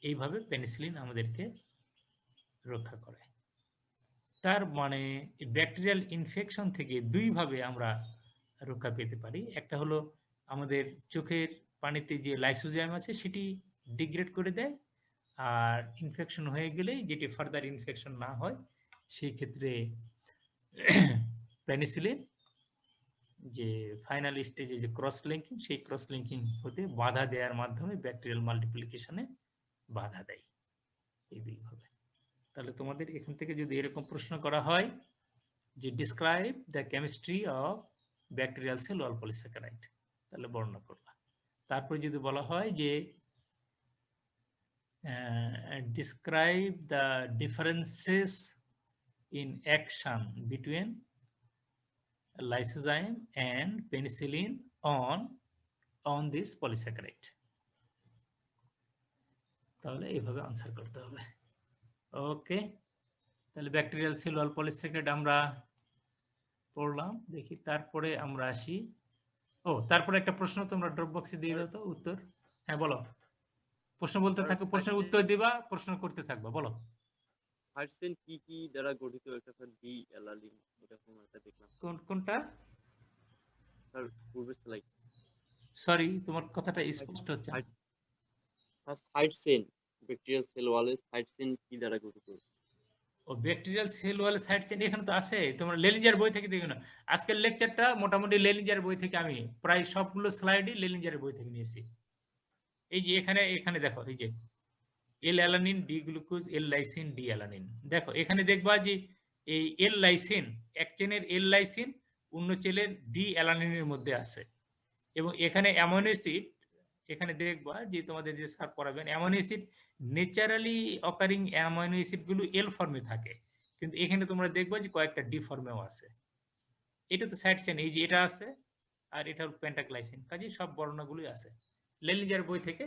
এইভাবে পেনিসিলিন আমাদেরকে রক্ষা করে। তার মানে ব্যাকটেরিয়াল ইনফেকশন থেকে দুইভাবে আমরা রক্ষা পেতে পারি। একটা হলো আমাদের চোখের পানিতে যে লাইসোজাইম আছে সেটি ডিগ্রেড করে দেয়, আর ইনফেকশন হয়ে গেলেই, যেটি ফার্দার ইনফেকশন না হয়, সেই ক্ষেত্রে পেনিসিলিন যে ফাইনাল স্টেজে যে ক্রস লিঙ্কিং, সেই ক্রস লিঙ্কিং হতে বাধা দেওয়ার মাধ্যমে ব্যাকটেরিয়াল মাল্টিপ্লিকেশনে বাধা দেয়। এই দুইভাবে। তাহলে তোমাদের এখান থেকে যদি এরকম প্রশ্ন করা হয় যে describe the chemistry of bacterial cell wall polysaccharide, তাহলে বর্ণনা করবা। তারপর যদি বলা হয় যে describe the differences in action between lysozyme and penicillin on this polysaccharide, তাহলে এইভাবে আনসার করতে হবে। ওকে, তাহলে ব্যাকটেরিয়াল সেল ওয়াল পলিস্যাকারাইড আমরা পড়লাম। দেখি তারপরে আমরা আসি, তারপরে একটা প্রশ্ন তোমরা ড্রপ বক্সে দিয়ে দাও তো উত্তর। হ্যাঁ বলো, প্রশ্ন বলতে থাকো, প্রশ্নের উত্তর দিবা, প্রশ্ন করতে থাকবা, বলো। হার্সেন কি কি দ্বারা গঠিত? একটা স্যার ডি অ্যালানিন, এটা কোন একটা দেখলাম। কোনটা স্যার পূর্বের স্লাইড। সরি, তোমার কথাটা স্পষ্ট হচ্ছে না। সাইড চেইন, ব্যাকটেরিয়াল সেল ওয়ালের সাইড চেইন কি দ্বারা গঠিত? ব্যাকটেরিয়াল সেল ওয়াল সাইড চেইন এখানে তো আছে, তোমরা লেলিঞ্জার বই থেকে দেখো না। আজকের লেকচারটা মোটামুটি লেলিঞ্জার বই থেকে, আমি প্রায় সবগুলো স্লাইডই লেলিঞ্জারের বই থেকে নিয়েছি। এই যে এখানে দেখো, এই যে L alanine, D glucose, L lysine, D alanine. দেখো এখানে দেখবা যে এই এল লাইসিন, এক চেনের এল লাইসিন অন্য চেনের ডি অ্যালানিনের মধ্যে আছে। এবং এখানে অ্যামাইনো অ্যাসিড, এখানে দেখবা যে তোমাদের যে স্যার পড়াবেন, amino acid naturally occurring amino acid গুলো এল ফর্মে থাকে, কিন্তু এখানে তোমরা দেখবা যে কয়েকটা ডি ফর্মেও আছে। এটা তো সাইড চেন, এই যে এটা আছে, আর এটা হলো পেন্টাগ্লাইসিন, কাজে সব বর্ণনাগুলোই আছে। লেলিঞ্জার বই থেকে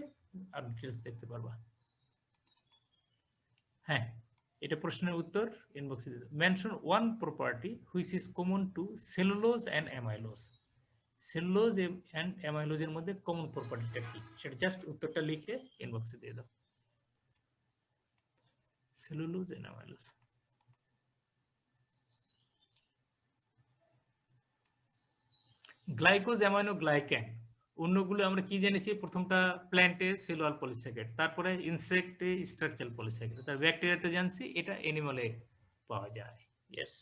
আর ডিটেইলস দেখতে পারবা। হ্যাঁ, এটা প্রশ্নের উত্তর ইনবক্সে দিতে। Mention one property which is common to cellulose and amylose. সেলুলোজ এন্ড অ্যামাইলোজের মধ্যে কমন প্রপার্টিটা কি, সেটা জাস্ট উত্তরটা লিখে ইনবক্সে দিয়ে দাও। Cellulose and amylose. Glycosaminoglycan, অন্যগুলো আমরা কি জেনেছি? প্রথমটা প্ল্যান্টে সেলুলার পলিস্যাকারাইড, তারপরে ইনসেক্টে স্ট্রাকচারাল পলিস্যাকারাইড, তার ব্যাকটেরিয়াতে জানছি, এটা অ্যানিমালে পাওয়া যায়। ইয়েস,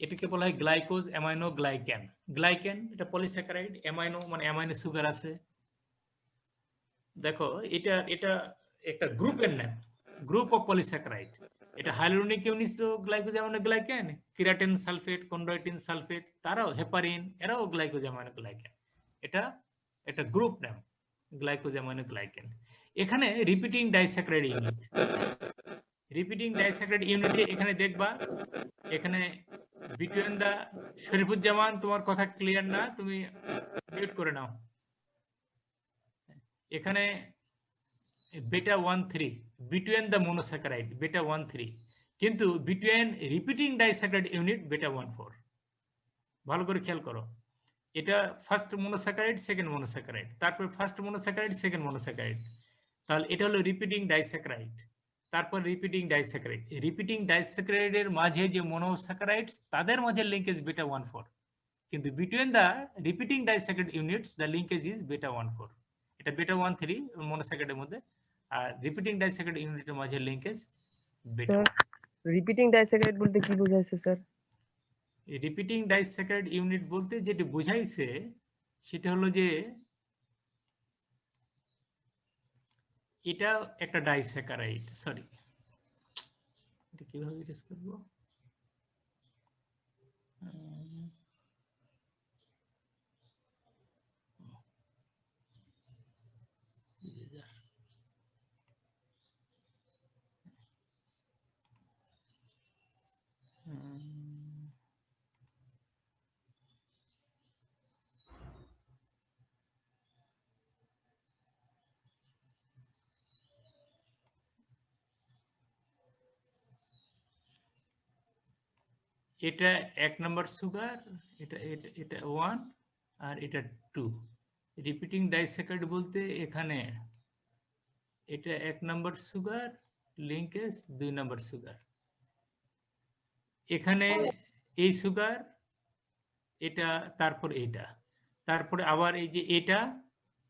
এটাকে বলা হয় গ্লাইকোজ অ্যামাইনো গ্লাইকেন। গ্লাইকেন এটা পলিস্যাকারাইড, অ্যামাইনো মানে অ্যামাইনো সুগার আছে। দেখো এটা এটা একটা গ্রুপের নাম, গ্রুপ অফ পলিস্যাকারাইড। এটা hyaluronic unit glycosaminoglycan, keratan sulphate, chondroitin sulphate, তারাও হেপারিন, এরাও গ্লাইকোজ অ্যামাইনো গ্লাইকেন। এটা একটা গ্রুপ নাম গ্লাইকোজ অ্যামাইনো গ্লাইকেন। এখানে repeating disaccharide unit, repeating disaccharide ইউনিটে এখানে দেখবা, এখানে বিটুইন দা, শরীফুজ্জামান তোমার কথা ক্লিয়ার না, তুমি মিউট করে নাও। এখানে বেটা 1,3 বিটুইন দ্য মনোস্যাকারাইড বেটা 1,3, কিন্তু বিটুইন রিপিটিং ডাইস্যাকারাইড ইউনিট বেটা 1,4। ভালো করে খেয়াল করো, এটা ফার্স্ট মনোস্যাকারাইড, সেকেন্ড মনোস্যাকারাইড, তারপর ফার্স্ট মনোস্যাকারাইড, সেকেন্ড মনোস্যাকারাইড, তাহলে এটা হলো রিপিটিং ডাইস্যাকারাইড। তারপর রিপিটিং ডাইস্যাকারাইড, রিপিটিং ডাইস্যাকারাইডের মাঝে যে মনোস্যাকারাইডস তাদের মাঝে লিঙ্কেজ বেটা 1,4, কিন্তু between the repeating disaccharide units the linkage is বেটা 1,4। এটা বেটা 1,3 মনোস্যাকারাইডের মধ্যে, আর রিপিটিং ডাইস্যাকারাইড ইউনিটের মাঝে লিঙ্কেজ বেটা। রিপিটিং ডাইস্যাকারাইড বলতে কি বোঝাইছে স্যার? রিপিটিং ডাইস্যাকারাইড ইউনিট বলতে যেটা বোঝাইছে সেটা হলো যে এটা একটা ডাইস্যাকারাইড, সরি এটা কিভাবে ইউজ করব, এটা 1 নম্বর সুগার, এটা এটা এটা 1 আর এটা 2। রিপিটিং ডাইস্যাকারাইড বলতে এখানে এটা 1 নম্বর সুগার, লিঙ্কেজ 2 নম্বর সুগার, এখানে এই সুগার, এটা, তারপর এটা, তারপরে আবার এই যে এটা,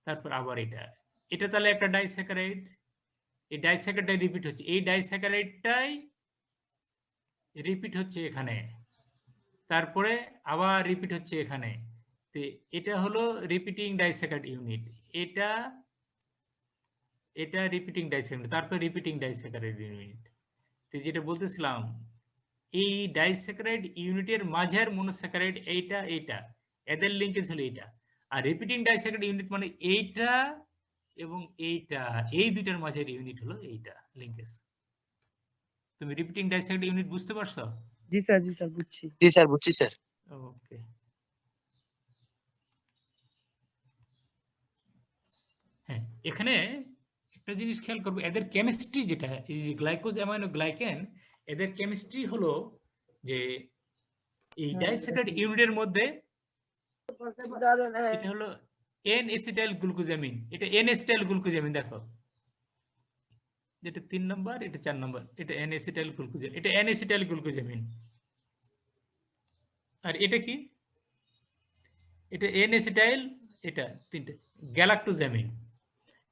তারপর আবার এটা, এটা তাহলে একটা ডাইস্যাকারাইড। এই ডাইস্যাকারাইডটা রিপিট হচ্ছে, এই ডাইস্যাকারাইডটাই রিপিট হচ্ছে এখানে, তারপরে আবার রিপিট হচ্ছে এখানে। তো এটা হলো রিপিটিং ডাইস্যাকারাইড ইউনিট, এটা এটা রিপিটিং ডাইস্যাকারাইড, তারপর রিপিটিং ডাইস্যাকারাইড ইউনিট। তো যেটা বলতেছিলাম, এই ডাইস্যাকারাইড ইউনিটের মাঝের মনোস্যাকারাইড এইটা, এইটা, এদের লিঙ্কেজ হলো এইটা। আর রিপিটিং ডাইস্যাকারাইড ইউনিট মানে এইটা এবং এইটা, এই দুইটার মাঝের ইউনিট হলো এইটা লিঙ্কেজ। তুমি রিপিটিং ডাইস্যাকারাইড ইউনিট বুঝতে পারছো? জি স্যার বুঝছি। জি স্যার, বুঝছি স্যার। ওকে, হ্যাঁ, এখানে একটা জিনিস খেয়াল করবো, এদের কেমিস্ট্রি যেটা, এই যে গ্লাইকোজ অ্যামাইনো গ্লাইকেন, এদের কেমিস্ট্রি হলো যে এই ডাইস্যাকারাইড ইউনিটের মধ্যে এটা হলো এন এসিটাইল গ্লুকোজামিন, এটা এন এসিটাইল গ্লুকোজামিন, দেখো যেটা 3 নম্বর, এটা 4 নম্বর, এটা এন এসিটাইল গ্লুকোজামিন, এটা এন এসিটাইল গ্লুকোজামিন। আর এটা কি? এটা এন এসিটাইল, এটা তিনটে গ্যালাক্টোজামিন।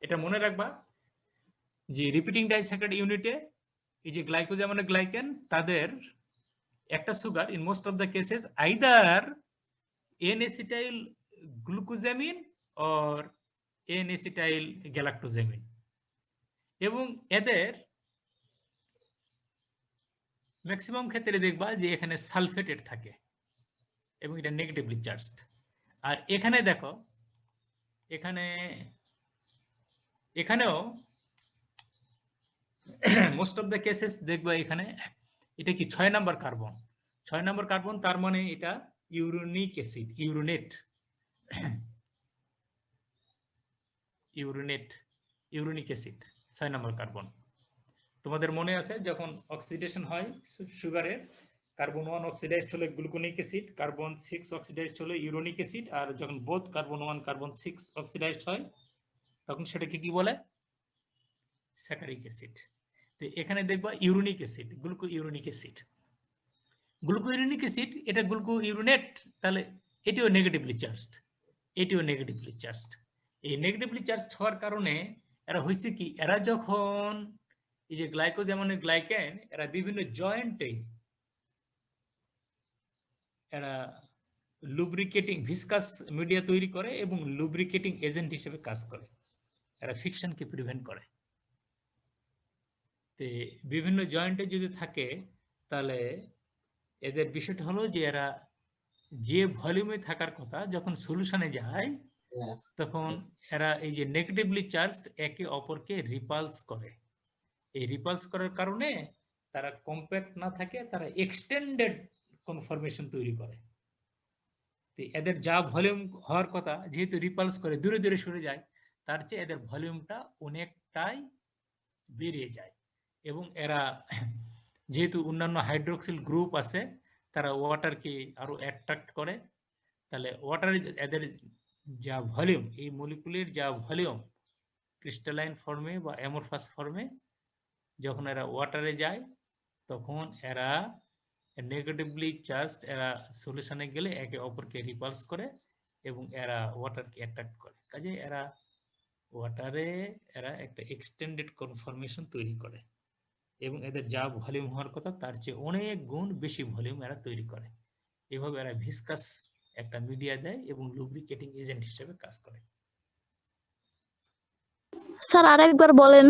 এটা মনে রাখবা যে রিপিটিং ডাইস্যাকারাইড ইউনিটে এই যে গ্লাইকোজ অ্যামাইনো গ্লাইকেন, তাদের একটা sugar in most of the cases either N acetyl glucosamine or N acetyl galactosamine, এবং এদের ম্যাক্সিমাম ক্ষেত্রে দেখবা যে এখানে সালফেটেড থাকে এবং এটা নেগেটিভলি চার্জড। আর এখানে দেখো, এখানেও মোস্ট অফ দ্য কেসেস দেখবা এখানে এটা কি 6 নাম্বার কার্বন, 6 নাম্বার কার্বন, তার মানে এটা ইউরোনিক অ্যাসিড, ইউরোনিক অ্যাসিড 6 নাম্বার কার্বন। তোমাদের মনে আছে যখন অক্সিডেশন হয় সুগারের, কার্বন 1 অক্সিডাইজড হলে গ্লুকোনিক অ্যাসিড, কার্বন 6 অক্সিডাইজড হলে ইউরোনিক অ্যাসিড, আর যখন বোথ কার্বন 1 কার্বন 6 অক্সিডাইজড হয় তখন সেটাকে কি বলে? স্যাকারিক অ্যাসিড। তো এখানে দেখবা ইউরোনিক অ্যাসিড, গ্লুকো ইউরোনিক অ্যাসিড। গ্লুকোইউরিনিক অ্যাসিড এটা গ্লুকোইউরিনেট, তাহলে এটিও নেগেটিভলি চার্জড, এটিও নেগেটিভলি চার্জড। এই নেগেটিভলি চার্জড হওয়ার কারণে এরা হয়েছে কি, এরা যখন এই যে গ্লাইকোজেমনে গ্লাইকেন এরা বিভিন্ন জয়েন্টে এরা লুব্রিকেটিং ভিসকাস মিডিয়া তৈরি করে এবং লুব্রিকেটিং এজেন্ট হিসেবে কাজ করে, এরা ফ্রিকশনকে প্রিভেন্ট করে। তে বিভিন্ন জয়েন্টে যদি থাকে তাহলে এদের বিষয়টা হলো যে এরা যে ভলিউমে থাকার কথা যখন সলিউশনে যায় তখন এরা এই যে নেগেটিভলি চার্জড একে অপরকে রিপালস করে। এই রিপালস করার কারণে তারা কম্প্যাক্ট না থাকে, তারা এক্সটেন্ডেড কনফরমেশন তৈরি করে। তো এদের যা ভলিউম হওয়ার কথা, যেহেতু রিপালস করে দূরে দূরে সরে যায়, তার চেয়ে এদের ভলিউমটা অনেকটাই বেরিয়ে যায়। এবং এরা যেহেতু অন্যান্য হাইড্রোক্সিল গ্রুপ আছে, তারা ওয়াটারকে আরো অ্যাট্রাক্ট করে, তাহলে ওয়াটারের এদের যা ভলিউম, এই মলিকুলের যা ভলিউম ক্রিস্টালাইন ফর্মে বা অ্যামরফাস ফর্মে যখন এরা ওয়াটারে যায় তখন এরা নেগেটিভলি চার্জড এরা সলিউশনে গেলে একে অপরকে রিপালস করে এবং এরা ওয়াটারকে অ্যাট্রাক্ট করে। কাজে এরা ওয়াটারে এরা একটা এক্সটেন্ডেড কনফরমেশন তৈরি করে এবং এদের যা ভলিউম হওয়ার কথা তার চেয়ে অনেক গুণ বেশি ভলিউম এরা তৈরি করে। এভাবে এরা ভিসকাস একটা মিডিয়া দেয় এবং লুব্রিকেটিং এজেন্ট হিসেবে কাজ করে। স্যার আরেকবার বলেন।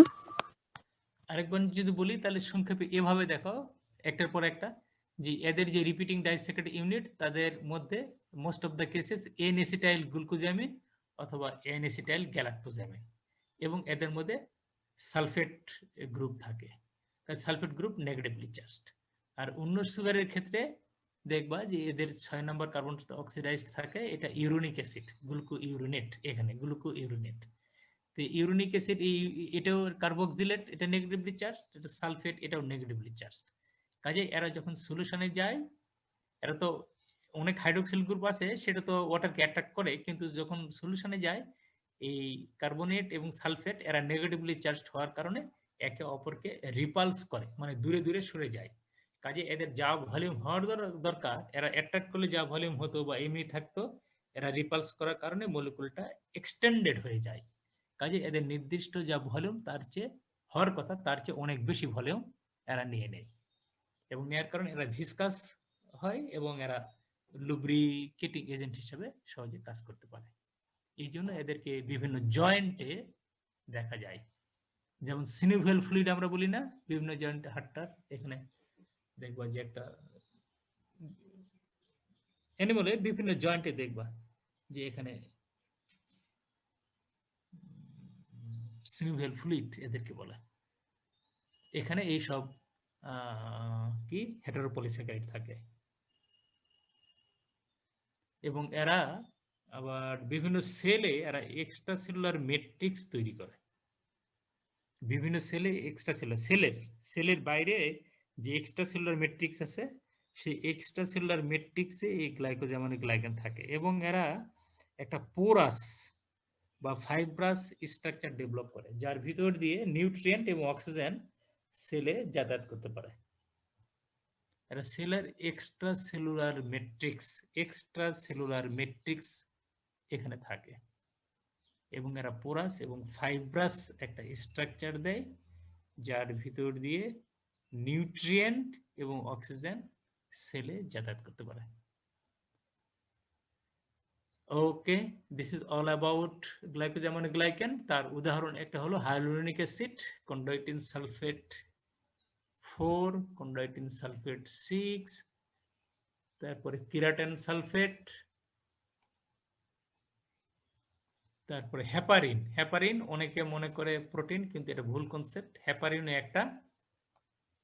আরেকবার যদি বলি তাহলে সংক্ষেপে এভাবে দেখো একটার পর একটা, যে এদের যে রিপিটিং ডাইস্যাকারাইড ইউনিট তাদের মধ্যে most of the cases N acetyl glucosamine অথবা এন এসিটাইল গ্যালাক্টোজামিন, এবং এদের মধ্যে সালফেট গ্রুপ থাকে, সালফেট গ্রুপ নেগেটিভলি চার্জড। আর অন্য সুগারের ক্ষেত্রে দেখবা যে এদের 6 নম্বর কার্বন অক্সিডাইজড থাকে, এটা ইউরিনিক অ্যাসিড গ্লুকোইউরিনেট, এখানে গ্লুকোইউরিনেট। তো ইউরিনিক অ্যাসিড এটাও কার্বক্সিলেট, এটা নেগেটিভলি চার্জ, এটা সালফেট এটাও নেগেটিভলি চার্জ। কাজে এরা যখন সলিউশনে যায়, এরা তো অনেক হাইড্রোক্সিল গ্রুপ আছে সেটা তো ওয়াটারকে অ্যাট্রাক্ট করে, কিন্তু যখন সলিউশনে যায় এই কার্বনেট এবং সালফেট এরা নেগেটিভলি চার্জড হওয়ার কারণে একে অপরকে রিপালস করে, মানে দূরে দূরে সরে যায়। কাজে এদের যা ভলিউম হওয়ার দরকার, এরা অ্যাট্রাক্ট করলে যা ভলিউম হতো বা এমনি থাকতো, এরা রিপালস করার কারণে মলিকুলটা এক্সটেন্ডেড হয়ে যায়। কাজে এদের নির্দিষ্ট যা ভলিউম তার চেয়ে হওয়ার কথা তার চেয়ে অনেক বেশি ভলিউম এরা নিয়ে নেয়, এবং নেওয়ার কারণে এরা ভিসকাস হয় এবং এরা লুব্রিকেটিং এজেন্ট হিসেবে সহজে কাজ করতে পারে। এই জন্য এদেরকে বিভিন্ন জয়েন্টে দেখা যায়, যেমন সিনোভিয়াল ফ্লুইড আমরা বলি না, বিভিন্ন জয়েন্ট হাড়টার, এখানে দেখবা যে একটা অ্যানিমালের বিভিন্ন জয়েন্টে দেখবা যে এখানে সিনোভিয়াল ফ্লুইড এদেরকে বলে। এখানে এই সব কি হেটারোপলিস্যাকারাইড থাকে, এবং এরা আবার বিভিন্ন সেলে এরা এক্সট্রা সেলুলার ম্যাট্রিক্স তৈরি করে। বিভিন্ন সেলে এক্সট্রা সেলের বাইরে যে এক্সট্রা সেলুলার ম্যাট্রিক্স আছে সেই এক্সট্রা সেলুলার ম্যাট্রিক্সে এই গ্লাইকোজামিন গ্লাইকান থাকে, এবং এরা একটা পোরাস বা ফাইব্রাস স্ট্রাকচার ডেভেলপ করে যার ভিতর দিয়ে নিউট্রিয়েন্ট এবং অক্সিজেন সেলে যাতায়াত করতে পারে। এরা সেলের এক্সট্রা সেলুলার ম্যাট্রিক্স এখানে থাকে, এবং এরা পোরাস এবং ফাইব্রাস একটা স্ট্রাকচার দেয় যার ভিতর দিয়ে নিউট্রিয়েন্ট এবং অক্সিজেন সেলে যাতায়াত করতে পারে। ওকে, দিস ইজ অল অ্যাবাউট গ্লাইকোজামিন গ্লাইকেন। তার উদাহরণ একটা হলো হাইলুরোনিক অ্যাসিড, কন্ড্রোইটিন সালফেট 4, কন্ড্রোইটিন সালফেট 6, তারপরে কিরাটেন সালফেট, তারপরে হেপারিন অনেকে মনে করে প্রোটিন, কিন্তু এটা ভুল কনসেপ্ট। হেপারিন একটা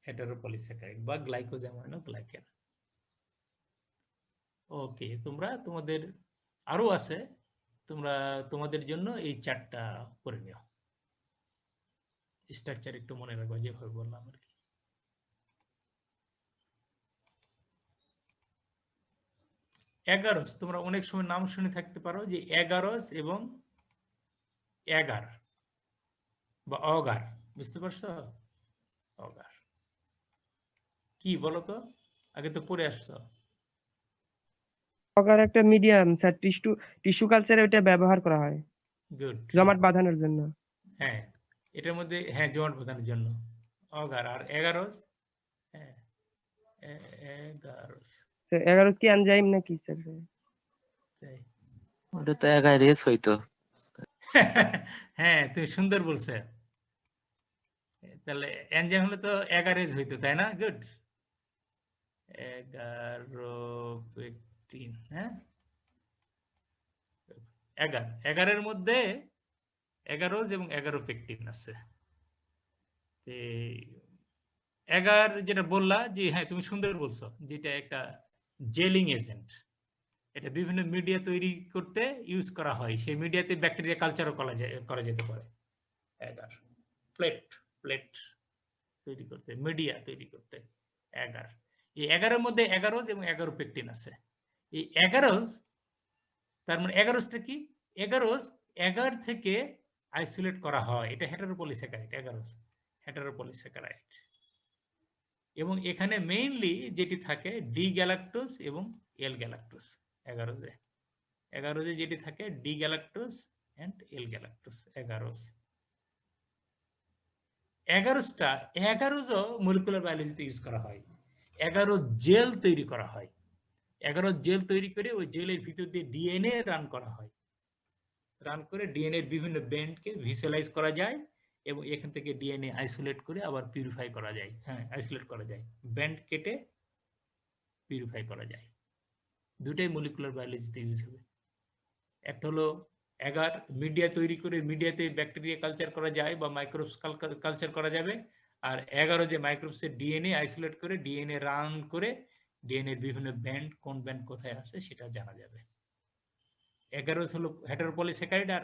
হেটারোপলিস্যাকারাইড বা গ্লাইকোজামিনোগ্লাইকেন। ওকে, তোমাদের আরো আছে, তোমাদের জন্য এই 4টা করে নিও। স্ট্রাকচার একটু মনে রাখবা যেভাবে বললাম আর কি। এগারোস, তোমরা অনেক সময় নাম শুনে থাকতে পারো যে এগারোস এবং এগার বা অগার, বুঝতে পারছো? অগার কি বলো তো? আগে তো পড়ে আসছো। অগার একটা মিডিয়াম স্যার, টিস্যু কালচারে ওটা ব্যবহার করা হয় গুড। জমাট বাঁধানোর জন্য। হ্যাঁ, এটার মধ্যে হ্যাঁ জমাট বাঁধানোর জন্য অগার। আর এগারোস? হ্যাঁ, এগারোস। স্যার 11 কি এনজাইম নাকি স্যার? তাই। ওটা তো একাই রেস হইতো। হ্যাঁ, তুমি সুন্দর বলছে। তাহলে এনজাইম হলে তো এগারেজ হইতো, তাই না? গুড। 11 পেকটিন। হ্যাঁ, 11 মধ্যে 11 এবং 11 পেকটিন আছে। 11 যেটা বললা যে হ্যাঁ তুমি সুন্দর বলছো, যেটা একটা জেলিং এজেন্ট। এটা বিভিন্ন মিডিয়া তৈরি করতে ইউজ করা হয়। সেই মিডিয়াতে ব্যাকটেরিয়া কালচারও করা যেতে পারে। 11 প্লেট তৈরি করতে, মিডিয়া তৈরি করতে 11। এই 11-এর মধ্যে 11 এবং 11 পেকটিন আছে। এই 11 তার মানে 11টা কি? 11 থেকে আইসোলেট করা হয়। এটা হেটারোপলিস্যাকারাইড। 11 হেটারোপলিস্যাকারাইড। এবং এখানে মেইনলি যেটি থাকে ডি গ্যালাক্টোজ এবং এল গ্যালাক্টোজ। 11 যেটি থাকে D galactose and L galactose. 11টা 11 মলিকুলার বায়োলজিতে ইউজ করা হয়। 11 জেল তৈরি করা হয়। 11 জেল তৈরি করে ওই জেলের ভিতর দিয়ে ডিএনএ রান করা হয়। রান করে ডিএনএ এর বিভিন্ন ব্যান্ডকে ভিজুয়ালাইজ করা যায় এবং এখান থেকে ডিএনএ আইসোলেট করে আবার পিউরিফাই করা যায়। হ্যাঁ, আইসোলেট করা যায়, ব্যান্ড কেটে পিউরিফাই করা যায়। দুটাই মলিকুলার বায়োলজিতে ইউজ হবে। একটা হলো এগার মিডিয়া তৈরি করে মিডিয়াতে ব্যাকটেরিয়া কালচার করা যায় বা মাইক্রোবস কালচার করা যাবে। আর 11 যে মাইক্রোবসের ডিএনএ আইসোলেট করে ডিএনএ রান করে ডিএনএ এর বিভিন্ন ব্যান্ড কোন ব্যান্ড কোথায় আছে সেটা জানা যাবে। 11 হলো হেটারোপলিস্যাকারাইড আর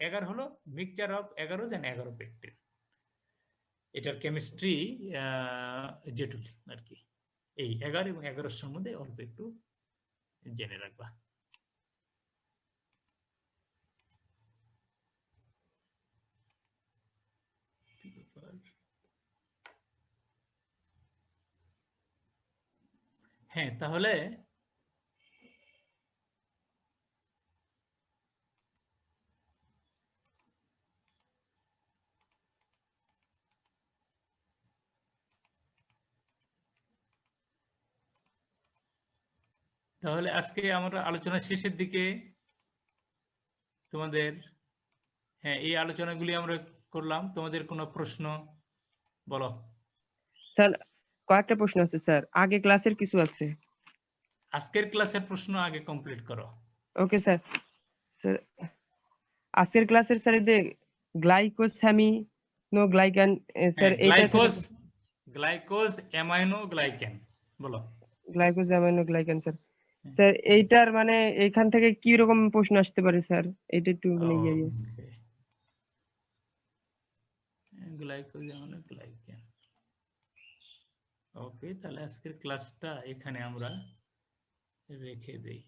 11 হলো মিক্সচার অফ 11 এন্ড 11 পেকটিন। এটার কেমিস্ট্রি জটিল আর কি। এই 11 এবং 11 সম্বন্ধে অল্প একটু জেনে রাখবা। হ্যাঁ, তাহলে আজকে আমরা আলোচনা শেষের দিকে তোমাদের হ্যাঁ এই আলোচনাগুলি আমরা করলাম। তোমাদের কোনো প্রশ্ন বলো। স্যার কয়েকটা প্রশ্ন আছে স্যার, আগে ক্লাসের কিছু আছে। আজকের ক্লাসের প্রশ্ন আগে কমপ্লিট করো। Okay sir. স্যার আজকের ক্লাসের স্যার এই যে গ্লাইকোসামিনোগ্লাইকান স্যার এইটা গ্লাইকোজ অ্যামাইনো গ্লাইকেন বলো। Glycosaminoglycan sir. স্যার এইটার মানে এইখান থেকে কি রকম প্রশ্ন আসতে পারে স্যার? এটা একটু মানে গ্লাইকোজ অ্যামাইনো গ্লাইকেন। ওকে, তাহলে আজকের ক্লাসটা এখানে আমরা রেখে দেই।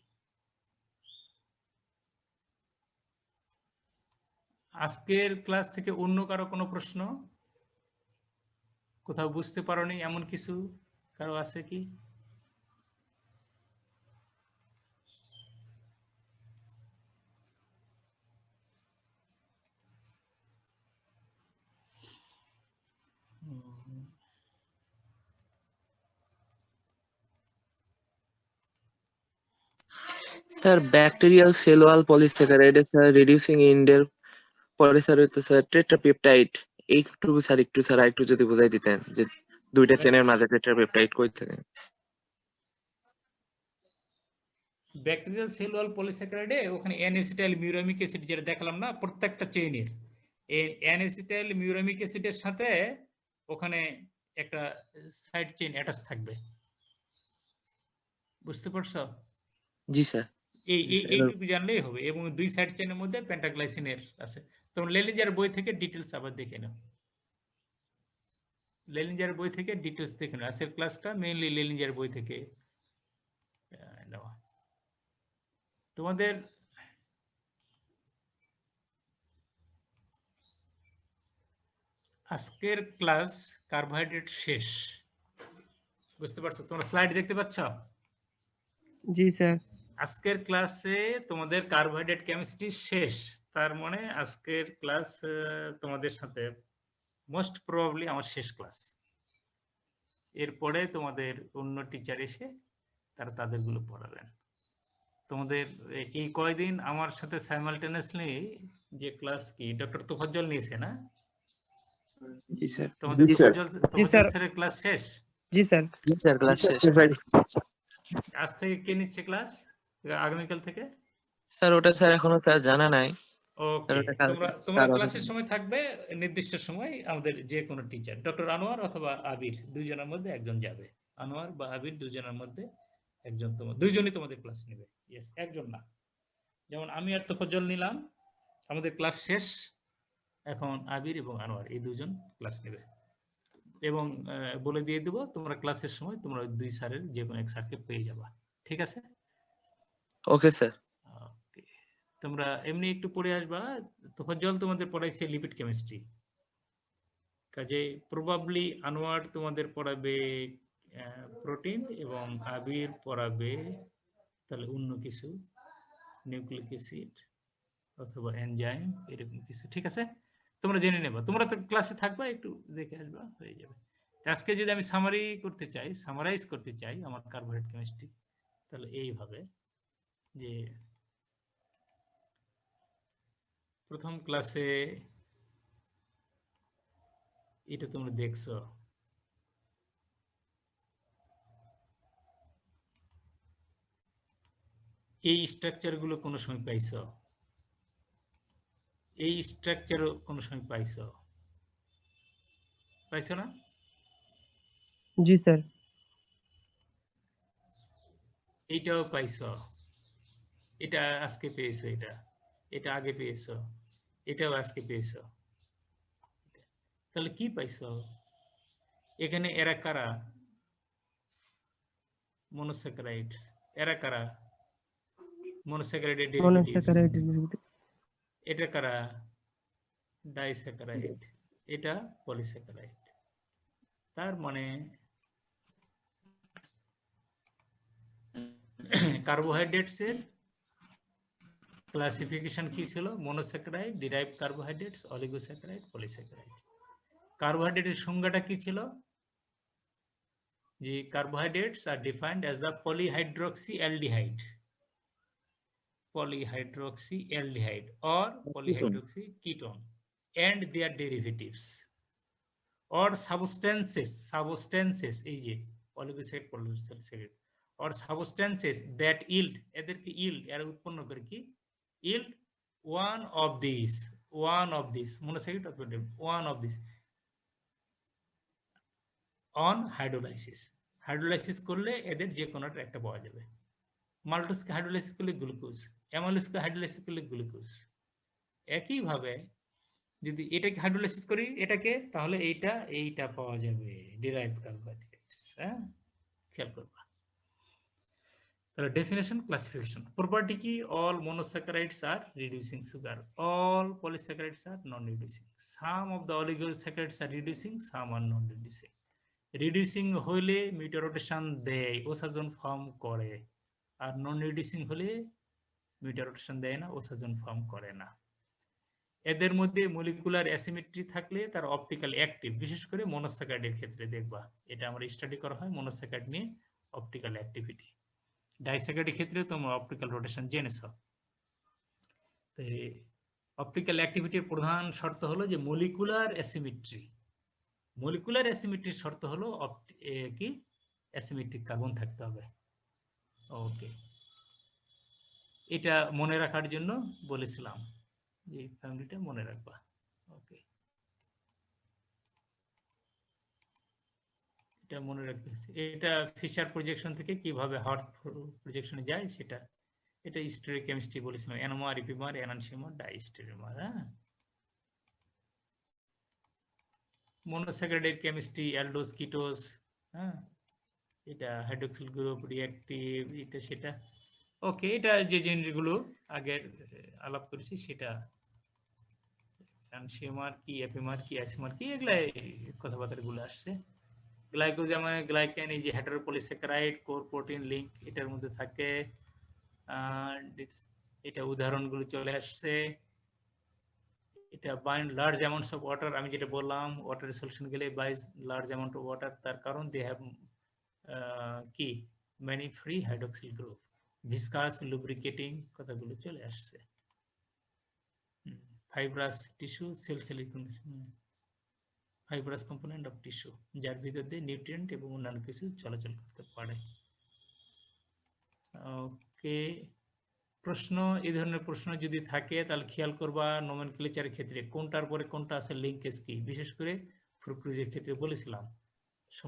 আজকের ক্লাস থেকে অন্য কারো কোনো প্রশ্ন, কোথাও বুঝতে পারোনি এমন কিছু কারো আছে কি? Sir bacterial cell wall polysaccharide sir reducing ইন্ডের পরে স্যার হইতো স্যার টেট্রাপেপটাইড। এইটুকু স্যার একটু স্যার একটু যদি বুঝাই দিতেন যে দুইটা চেনের মাঝে টেট্রাপেপটাইড কই থাকে। ব্যাকটেরিয়াল সেল ওয়াল পলিস্যাকারাইডে ওখানে এন-এসিটাইল মিউরামিক অ্যাসিড যেটা দেখলাম না, প্রত্যেকটা চেইনের এই এন-এসিটাইল মিউরামিক অ্যাসিডের সাথে ওখানে একটা সাইড চেইন অ্যাটাচ থাকবে। বুঝতে পারছো? জি স্যার। এইটুকু জানলেই হবে। এবং দুই সাইড চেইনের মধ্যে পেন্টাগ্লাইসিনের আছে। তোমরা লেলিঞ্জার বই থেকে ডিটেলস আবার দেখে নাও। লেলিঞ্জার বই থেকে ডিটেলস দেখে নাও। আজকের ক্লাসটা মেইনলি লেলিঞ্জার বই থেকে নেওয়া। তোমাদের আজকের ক্লাস কার্বোহাইড্রেট শেষ। বুঝতে পারছো? তোমরা স্লাইড দেখতে পাচ্ছ? জি স্যার। আজকের ক্লাসে তোমাদের কার্বোহাইড্রেট কেমিস্ট্রি শেষ। তার মানে আজকের ক্লাস তোমাদের সাথে মোস্ট প্রবাবলি আমার শেষ ক্লাস। এরপরে তোমাদের অন্য টিচার এসে তারা তাদেরগুলো পড়াবেন। তোমাদের এই কয়দিন আমার সাথে সাইমালটেনিয়াসলি যে ক্লাস কি ডক্টর তোফাজ্জল নিয়েছে না? জি স্যার। তোমাদের জি স্যার। তোফাজ্জল স্যারের ক্লাস শেষ? জি স্যার। জি স্যার, ক্লাস শেষ। আজ থেকে কে নিচ্ছে ক্লাস? আগামীকাল থেকে? স্যার ওটা স্যার এখনো স্যার জানা নাই। ওকে, ওটা কালকে তোমরা স্যার ক্লাসের সময় থাকবে, নির্দিষ্ট সময় আমাদের যে কোনো টিচার ডক্টর আনোয়ার অথবা আবির দুইজনের মধ্যে একজন যাবে। আনোয়ার বা আবির দুজনের মধ্যে একজন, দুইজনই তোমাদের ক্লাস নেবে। ইয়েস, একজন না। যেমন আমি আর তোফাজ্জল নিলাম, আমাদের ক্লাস শেষ, এখন আবির এবং আনোয়ার এই দুজন ক্লাস নেবে। এবং বলে দিয়ে দেবো তোমরা ক্লাসের সময় তোমরা ওই দুই স্যারের যে কোনো এক স্যারকে পেয়ে যাবা। ঠিক আছে? Okay sir. ওকে, তোমরা এমনি একটু পড়ে আসবা। তোফাজ্জল তোমাদের পড়াইছে লিপিড কেমিস্ট্রি, কাজে প্রবাবলি আনোয়ার তোমাদের পড়াবে প্রোটিন এবং আবির পড়াবে তাহলে অন্য কিছু, নিউক্লিক অ্যাসিড অথবা এনজাইম, এরকম কিছু। ঠিক আছে, তোমরা জেনে নেবা। তোমরা তো ক্লাসে থাকবা, একটু দেখে আসবা, হয়ে যাবে। আজকে যদি আমি সামারাইজ করতে চাই আমার কার্বোহাইড্রেট কেমিস্ট্রি, তাহলে এইভাবে যে প্রথম ক্লাসে এটা তোমরা দেখছো, এই স্ট্রাকচার গুলো কোনো সময় পাইছো? এই স্ট্রাকচারও কোনো সময় পাইছো না? জি স্যার। এইটাও পাইছো, এটা আজকে পেয়েছো, এটা আগে পেয়েছো, এটাও আজকে পেয়েছো। তাহলে কি পাইছো? এখানে এরা কারা? মনোস্যাকারাইডস। এরা কারা? মনোস্যাকারাইডের ডেরিভেটিভস। এটা কারা? ডাইস্যাকারাইড। এটা পলিস্যাকারাইড। তার মানে কার্বোহাইড্রেটস এর ক্লাসিফিকেশন কি ছিল? Monosaccharide, derived carbohydrates, oligosaccharide, polysaccharide. কার্বোহাইড্রেটের সংজ্ঞাটা কি ছিল? যে কার্বোহাইড্রেটস আর defined as the polyhydroxyaldehyde or polyhydroxy ketone and their derivatives or substances এই যে oligosaccharide, polysaccharide or substances that yield, এদেরকে yield এর উৎপন্ন করে কি? yield one of these monosaccharide অথবা one of these on hydrolysis করলে এদের যে কোনো একটা পাওয়া যাবে। মাল্টোজকে হাইড্রোলাইসিস করলে গ্লুকোজ, অ্যামাইলোজকে হাইড্রোলাইসিস করলে গ্লুকোজ। একইভাবে যদি এটাকে হাইড্রোলাইসিস করি এটাকে, তাহলে এইটা পাওয়া যাবে, ডিরাইভড কার্বোহাইড্রেটস। হ্যাঁ, খেয়াল করবা। তাহলে ডেফিনেশন, ক্লাসিফিকেশন, প্রপার্টি কি? All monosaccharides are reducing sugar, all polysaccharides are non-reducing, some of the oligosaccharides are reducing, some are non-reducing। Reducing হলে মিউটারোটেশন দেয়, ওসাজন ফর্ম করে, আর নন রিডিউসিং হলে মিউটারোটেশন দেয় না, ওসাজন ফর্ম করে না। এদের মধ্যে মলিকুলার অ্যাসিমেট্রি থাকলে তার অপটিক্যাল অ্যাক্টিভ, বিশেষ করে মনোস্যাকারাইডের ক্ষেত্রে দেখবা, এটা আমরা স্টাডি করা হয় মনোস্যাকারাইড নিয়ে, অপটিক্যাল অ্যাক্টিভিটি। ডাইস্যাকারাইডের ক্ষেত্রে তোমরা অপটিক্যাল রোটেশন জেনেছো। তো অপটিক্যাল অ্যাক্টিভিটির প্রধান শর্ত হলো যে মলিকুলার অ্যাসিমেট্রি। মলিকুলার অ্যাসিমেট্রির শর্ত হলো কি? অ্যাসিমেট্রিক কার্বন থাকতে হবে। ওকে, এটা মনে রাখার জন্য বলেছিলাম, এই ফ্যামিলিটা মনে রাখবা। ওকে, এটা মনে রাখতে, এটা ফিশার প্রজেকশন থেকে কিভাবে হার্ট প্রজেকশনে যায় সেটা, এটা স্টেরিওকেমিস্ট্রি বলেছিলাম, এনোমার, ইপিমার, এনানসিমার, ডাইস্টেরিওমার। হ্যাঁ, মনোস্যাকারাইড কেমিস্ট্রি, অ্যালডোজ, কিটোজ। হ্যাঁ, এটা হাইড্রোক্সিল গ্রুপ, রিঅ্যাক্টিভ, এটা সেটা। ওকে, এটা যে জিনিসগুলো আগে আলাপ করেছি সেটা, এনানসিমার কি, এপিমার কি, অ্যাসিমার কি, এগুলা কথাবার্তাগুলো আসছে। গ্লাইকোজেন মানে গ্লাইকেন, এই যে হেটারোপলিস্যাকারাইড, কোর প্রোটিন লিংক এটার মধ্যে থাকে। এটা উদাহরণগুলো চলে আসছে। এটা bind large amounts of water, আমি যেটা বললাম ওয়াটার সলিউশন গেলে by large amount of water, তার কারণ দে হ্যাভ কি many free hydroxyl group. Viscous lubricating কথাগুলো চলে আসছে। Fibrous tissue, cell silicon, fibrous component of tissue, যার ভিতর দিয়ে নিউট্রিয়েন্ট এবং অন্যান্য কিছু চলাচল করতে পারে। ওকে, প্রশ্ন, এই ধরনের প্রশ্ন যদি থাকে তাহলে খেয়াল করবা নোমেনক্লেচারের ক্ষেত্রে কোনটার পরে কোনটা আছে, লিঙ্কেজ কি, বিশেষ করে ফ্রুক্টোজের ক্ষেত্রে বলেছিলাম।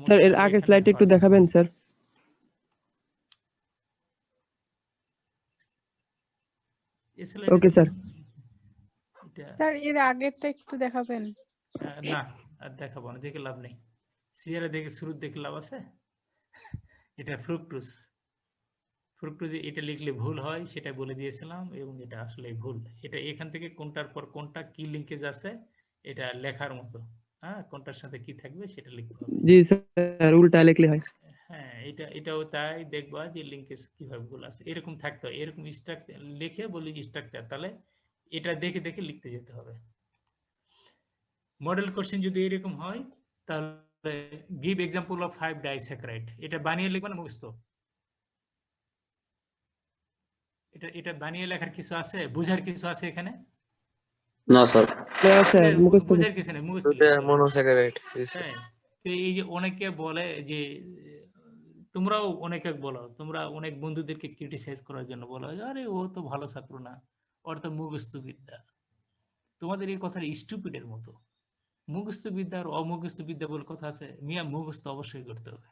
স্যার এর আগে স্লাইডটা একটু দেখাবেন স্যার। Okay sir. স্যার এর আগেরটা একটু দেখাবেন। না আর দেখাবো না, দেখে লাভ নেই। সিয়ারা দেখে শুরু দেখে লাভ আছে? এটা ফ্রুক্টোজ। ফ্রুক্টোজে এটা লিখলে ভুল হয় সেটা বলে দিয়েছিলাম, এবং এটা আসলে ভুল। এটা এখান থেকে কোনটার পর কোনটা কি লিঙ্কেজ আছে এটা লেখার মতো, হ্যাঁ, কোনটার সাথে কি থাকবে সেটা লিখতে হবে। জি স্যার, উল্টা লিখলে হয়। হ্যাঁ, এটাও তাই, দেখবা যে লিঙ্কেজ কিভাবে গুলো আছে, এরকম থাকতে হয়, এরকম স্ট্রাকচার লিখে বলি স্ট্রাকচার, তাহলে এটা দেখে দেখে লিখতে যেতে হবে। মডেল কোশ্চেন যদি এরকম হয় তাহলে গিভ এক্সাম্পল অফ 5 ডাইস্যাকারাইড, এটা বানিয়ে লিখবা না মুখস্থ? এটা বানিয়ে লেখার কিছু আছে, বুঝার কিছু আছে এখানে? না স্যার। স্যার মুখস্থ বুঝার কিছু নেই, মুখস্থ দুইটা মনোস্যাকারাইড। হ্যাঁ। তো এই যে অনেকে বলে যে, তোমরাও অনেকে বলো, তোমরা অনেক বন্ধুদেরকে ক্রিটিসাইজ করার জন্য বলো, আরে ও তো ভালো ছাত্র না, ওর তো মুখস্থ বিদ্যা। তোমাদের এই কথাটা স্টুপিডের মতো। মুখস্থ বিদ্যা আর অমুখস্থ বিদ্যা বলে কথা আছে? মিয়া, মুখস্থ অবশ্যই করতে হবে।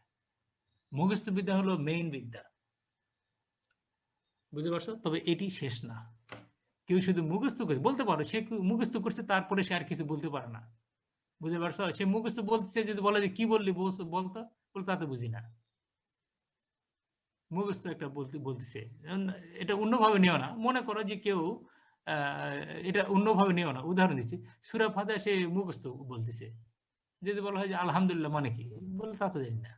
মুখস্থ বিদ্যা হলো মেইন বিদ্যা, বুঝতে পারছো? তবে এটি শেষ না। কেউ শুধু মুখস্থ করে বলতে পারো, সে মুখস্থ করছে তারপরে সে আর কিছু বলতে পারে না, বুঝতে পারছো? সে মুখস্থ বলছে, যদি বলে যে কি বললি বলতো, তা তো বুঝি না। মুখস্থ একটা বলতেছে, এটা অন্যভাবে নিও না। মনে করো যে কেউ এটা অন্যভাবে নিও না, উদাহরণ দিচ্ছি, সূরা ফাতিহা সে মুখস্থ বলতেছে, যদি বলা হয় যে আলহামদুলিল্লাহ মানে কি, বলে তা তো জানি না।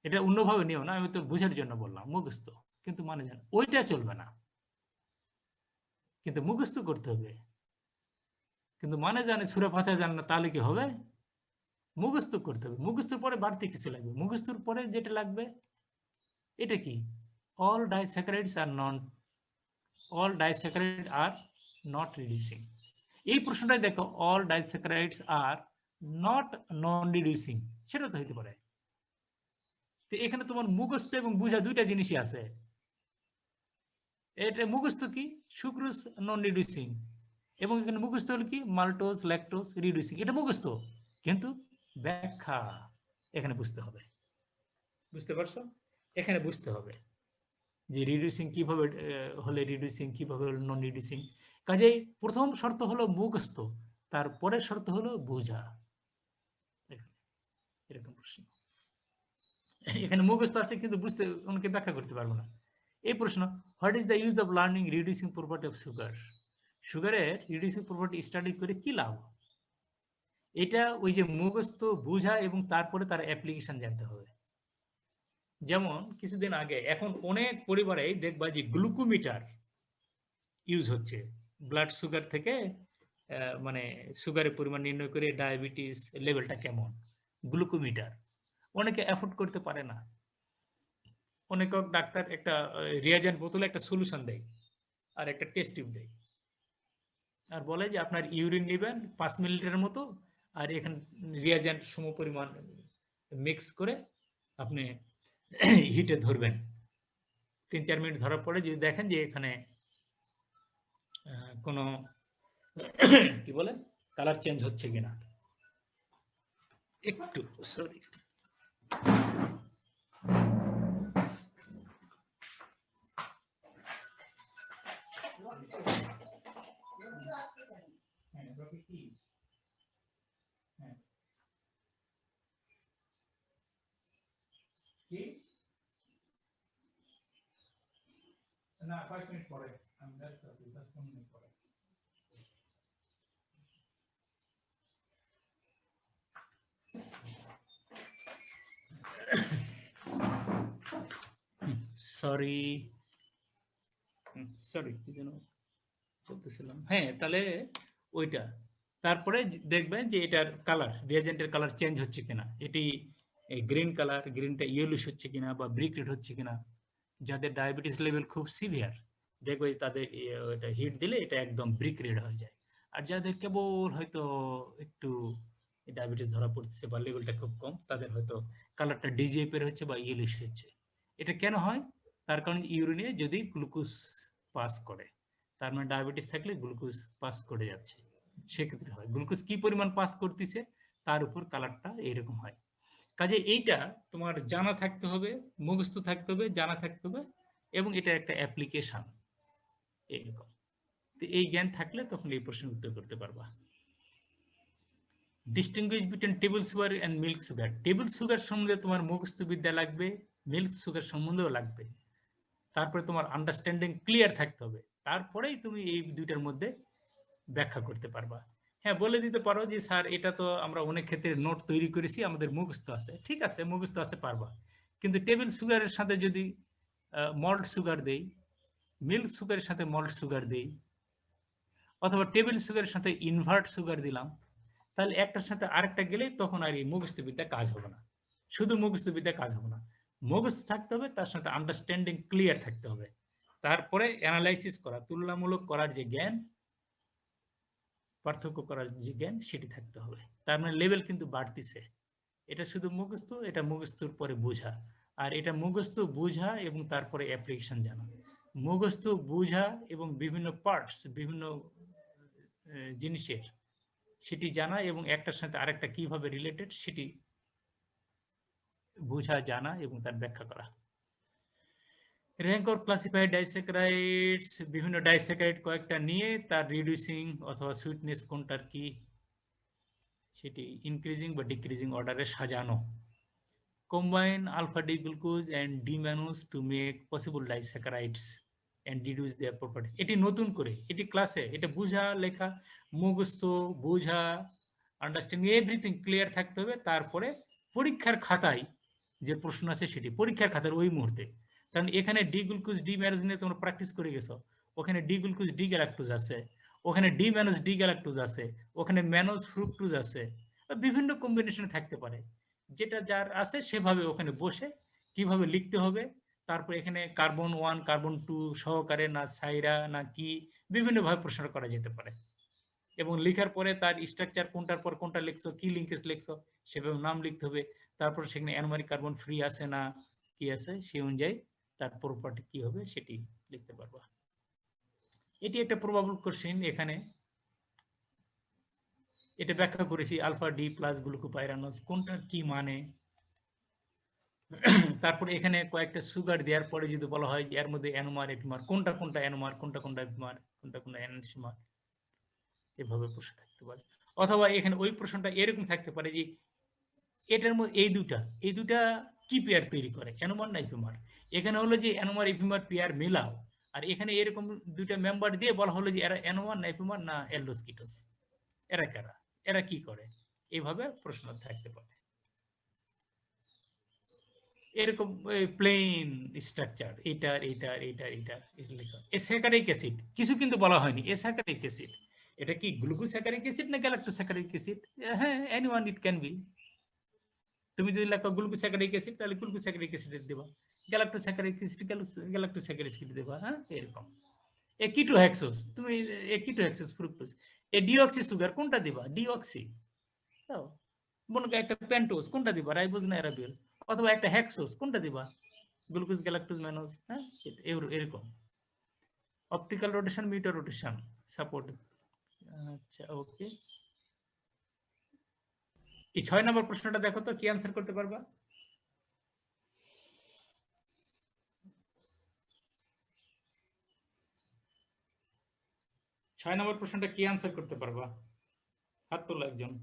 এটা অন্যভাবে নিও না, আমি তো বুঝার জন্য বললাম মুখস্থ, কিন্তু মানে জানো, ওইটা চলবে না, কিন্তু মুখস্থ করতে হবে। কিন্তু মানে জানে সূরা ফাতিহা জানে না, তাহলে কি হবে? মুখস্থ করতে হবে। মুখস্থর পরে বাড়তি কিছু লাগবে, মুখস্থর পরে যেটা লাগবে এটা কি, all disaccharides are not reducing। এই প্রশ্নটাই দেখো, all disaccharides are not non reducing, সেটা তো হইতে পারে। তো এখানে তোমার মুখস্থ এবং বুঝা দুইটা জিনিসই আছে। এটা মুখস্থ কি, সুক্রোজ নন রিডিউসিং, এবং এখানে মুখস্থ হলো কি, মাল্টোজ ল্যাকটোজ রিডিউসিং। এটা মুখস্থ, কিন্তু ব্যাখ্যা এখানে বুঝতে হবে, বুঝতে পারছো? এখানে বুঝতে হবে যে রিডিউসিং কিভাবে হলে রিডিউসিং, কিভাবে হলো নন রিডিউসিং। কাজেই প্রথম শর্ত হলো মুখস্থ, তারপরের শর্ত হলো বুঝা। এরকম প্রশ্ন এখানে মুখস্থ আছে কিন্তু বুঝতে, অনেকে ব্যাখ্যা করতে পারবো না। এই প্রশ্ন, what is the use of learning reducing property of sugar? সুগারের রিডিউসিং প্রপার্টি স্টাডি করে কি লাভ? এটা ওই যে মুখস্থ, বুঝা এবং তারপরে তার অ্যাপ্লিকেশন জানতে হবে। যেমন কিছুদিন আগে, এখন অনেক পরিবারে দেখবা যে গ্লুকোমিটার ইউজ হচ্ছে, ব্লাড সুগার থেকে মানে সুগারের পরিমাণ নির্ণয় করে ডায়াবেটিস লেভেলটা কেমন, গ্লুকোমিটার। অনেকে অ্যাফোর্ড করতে পারে না, অনেক ডাক্তার একটা রিয়াজেন্ট বোতলে একটা সলিউশন দেয় আর একটা টেস্ট টিউব দেয়, আর বলে যে আপনার ইউরিন নেবেন 5 মিলিলিটারের মতো, আর এখানে রিয়াজেন্ট সম পরিমাণ মিক্স করে আপনি হিটে ধরবেন। 3-4 মিনিট ধরার পরে যদি দেখেন যে এখানে কোনো কি বলে কালার চেঞ্জ হচ্ছে কিনা, একটু সরি, না 5 মিনিট পরে আমি 10 মিনিট পরে। সরি সরি কি যেন বলতেছিলাম, হ্যাঁ তাহলে ওইটা তারপরে দেখবেন যে এটার কালার, রিয়েজেন্টের কালার চেঞ্জ হচ্ছে কিনা, এটি গ্রিন কালার, গ্রিনটা ইয়েলোইশ হচ্ছে কিনা বা ব্রিক রেড হচ্ছে কিনা। যাদের ডায়াবেটিস লেভেল খুব সিভিয়ার দেখবে তাদের এটা হিট দিলে এটা একদম ব্রিক রেড হয়ে যায়। আর যাদের কেবল হয়তো একটু ডায়াবেটিস ধরা পড়তেছে বা লেভেলটা খুব কম, তাদের হয়তো কালারটা ডিজিএফ এর হচ্ছে বা ইয়েলোইশ হচ্ছে। এটা কেন হয়? তার কারণ ইউরিনে যদি গ্লুকোজ পাস করে, তার মানে ডায়াবেটিস থাকলে গ্লুকোজ পাস করে যাচ্ছে, সেক্ষেত্রে হয়। গ্লুকোজ কি পরিমাণ পাস করতেছে তার উপর কালারটা এরকম হয়। কাজে এইটা তোমার জানা থাকতে হবে, মুখস্থ থাকতে হবে, জানা থাকতে হবে, এবং এটা একটা অ্যাপ্লিকেশন এরকম। তো এই জ্ঞান থাকলে তখন এই প্রশ্নের উত্তর করতে পারবা। Distinguish between table sugar and milk sugar. Table sugar সম্বন্ধে তোমার মুখস্থ বিদ্যা লাগবে, মিল্ক সুগার সম্বন্ধেও লাগবে। তারপরে তোমার আন্ডারস্ট্যান্ডিং ক্লিয়ার থাকতে হবে, তারপরেই তুমি এই দুইটার মধ্যে ব্যাখ্যা করতে পারবা। হ্যাঁ, বলে দিতে পারো যে স্যার এটা তো আমরা অনেক ক্ষেত্রে নোট তৈরি করেছি, আমাদের মুখস্থ আছে। ঠিক আছে, মুখস্থ আছে, পারবা। কিন্তু টেবিল সুগারের সাথে যদি মল্ট সুগার দেই, মিল্ক সুগারের সাথে মল্ট সুগার দেই, অথবা টেবিল সুগারের সাথে ইনভার্ট সুগার দিলাম, তাহলে একটার সাথে আরেকটা গেলেই তখন আর এই মুখস্থ বিদ্যা কাজ হবে না। শুধু মুখস্থ বিদ্যা কাজ হবে না, মুখস্থ থাকতে হবে, তার সাথে আন্ডারস্ট্যান্ডিং ক্লিয়ার থাকতে হবে। তারপরে অ্যানালাইসিস করা, তুলনামূলক করার যে জ্ঞান, পার্থক্য করার যে জ্ঞান, সেটি থাকতে হবে। তার মানে লেভেল কিন্তু বাড়তিছে। এটা শুধু মুখস্থ, এটা মুখস্থর পরে বোঝা, আর এটা মুখস্থ বোঝা এবং তারপরে অ্যাপ্লিকেশন জানা। মুখস্থ বোঝা এবং বিভিন্ন পার্টস, বিভিন্ন জিনিসের সেটি জানা এবং একটার সাথে আরেকটা কিভাবে রিলেটেড সেটি বোঝা, জানা এবং তার ব্যাখ্যা করা। র্যাঙ্ক অর ক্লাসিফাইড ডাইস্যাকারাইডস, বিভিন্ন ডাইস্যাকারাইড কয়েকটা নিয়ে তার রিডিউসিং অথবা সুইটনেস কোনটার কি সেটি ইনক্রিজিং বা ডিক্রিজিং অর্ডারে সাজানো। Combine alpha D glucose and D mannose to make possible disaccharides and deduce their properties. এটি নতুন করে, এটি ক্লাসে, এটা বোঝা, লেখা, মুখস্থ, বোঝা, আন্ডারস্ট্যান্ডিং এভরিথিং ক্লিয়ার থাকতে হবে। তারপরে পরীক্ষার খাতায় যে প্রশ্ন আছে সেটি পরীক্ষার খাতার ওই মুহূর্তে, কারণ এখানে ডি গ্লুকোজ ডি ম্যানোজ নিয়ে তোমরা প্র্যাকটিস করে গেছো, ওখানে ডি গ্লুকোজ ডি গ্যালাক্টোজ আছে, ওখানে ডি ম্যানোজ ডি গ্যালাক্টোজ আছে, ওখানে ম্যানোজ ফ্রুক্টোজ আছে, বিভিন্ন কম্বিনেশনে থাকতে পারে। যেটা যার আছে সেভাবে ওখানে বসে কিভাবে লিখতে হবে, তারপর এখানে কার্বন 1 কার্বন 2 সহকারে না সাইরা না কি, বিভিন্নভাবে প্রশ্ন করা যেতে পারে। এবং লেখার পরে তার স্ট্রাকচার কোনটার পর কোনটা লিখছো, কি লিঙ্কেজ লিখছো, সেভাবে নাম লিখতে হবে। তারপর সেখানে অ্যানোমারিক কার্বন ফ্রি আছে না কি আছে, সেই অনুযায়ী তার প্রপার্টি কি হবে সেটি লিখতে পারবা। এটি একটা প্রবাবল কোশ্চেন। এখানে এটা ব্যাখ্যা করেছি, আলফা ডি প্লাস গ্লুকোপাইরানোজ কোনটার কি মানে। তারপরে এখানে কয়েকটা সুগার দেওয়ার পরে যদি বলা হয় এর মধ্যে অ্যানোমার এপিমার, কোনটা কোনটা অ্যানোমার, কোনটা কোনটা এপিমার, কোনটা কোনটা এনসিমার, এভাবে প্রশ্ন থাকতে পারে। অথবা এখানে ওই প্রশ্নটা এরকম থাকতে পারে যে এটার মধ্যে এই দুটা কি পেয়ার তৈরি করে, অ্যানোমার না এপিমার। এখানে হলো যে অ্যানোমার এপিমার পেয়ার মেলাও, আর এখানে এরকম দুইটা মেম্বার দিয়ে বলা হলো যে এরা অ্যানোমার না এপিমার না অ্যালডোস্কিটোস, এরা কারা, এরা কি করে, এইভাবে প্রশ্ন থাকতে পারে। এরকম প্লেন স্ট্রাকচার, এইটার এইটার এইটার এইটার লেখা। এস্যাকারিক অ্যাসিড কিছু কিন্তু বলা হয়নি। এস্যাকারিক অ্যাসিড এটা কি গ্লুকোস্যাকারিক অ্যাসিড না গ্যালাক্টোস্যাকারিক অ্যাসিড? হ্যাঁ, এনিওয়ান ইট ক্যান বি। তুমি যদি লেখো গ্লুকোস্যাকারিক অ্যাসিড তাহলে গ্লুকোস্যাকারিক অ্যাসিড দেবা, গ্যালাক্টোস্যাকারিক অ্যাসিড গ্যালাক্টোস্যাকারিক অ্যাসিড দেবা। হ্যাঁ, এরকম। এ কিটোহেক্সোস, তুমি এ কিটোহেক্সোস ফ্রুক্টোজ, এ ডিঅক্সি সুগার কোনটা দিবা? ডিঅক্সি দাও। মনে করো একটা পেন্টোজ কোনটা দিবা? রাইবোজ না অ্যারাবিল? অথবা একটা হেক্সোস কোনটা দিবা? Glucose galactose mannose. হ্যাঁ, এরকম। Optical rotation, mutarotation, support. আচ্ছা, ওকে। এই 6 নম্বর প্রশ্নটা দেখো তো, কি আনসার করতে পারবা? ছয় নম্বর প্রশ্নটা কি আনসার করতে পারবা? হাত তোলো একজন।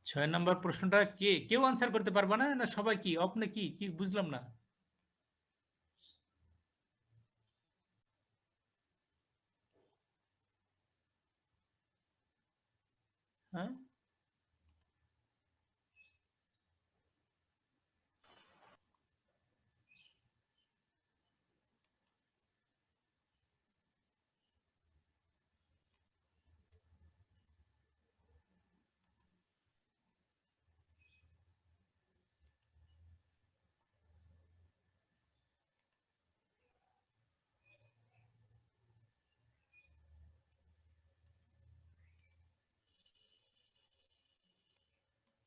ছয় নম্বর প্রশ্নটা কেউ আনসার করতে পারবা না, না সবাই কি আপনি কি কি বুঝলাম না।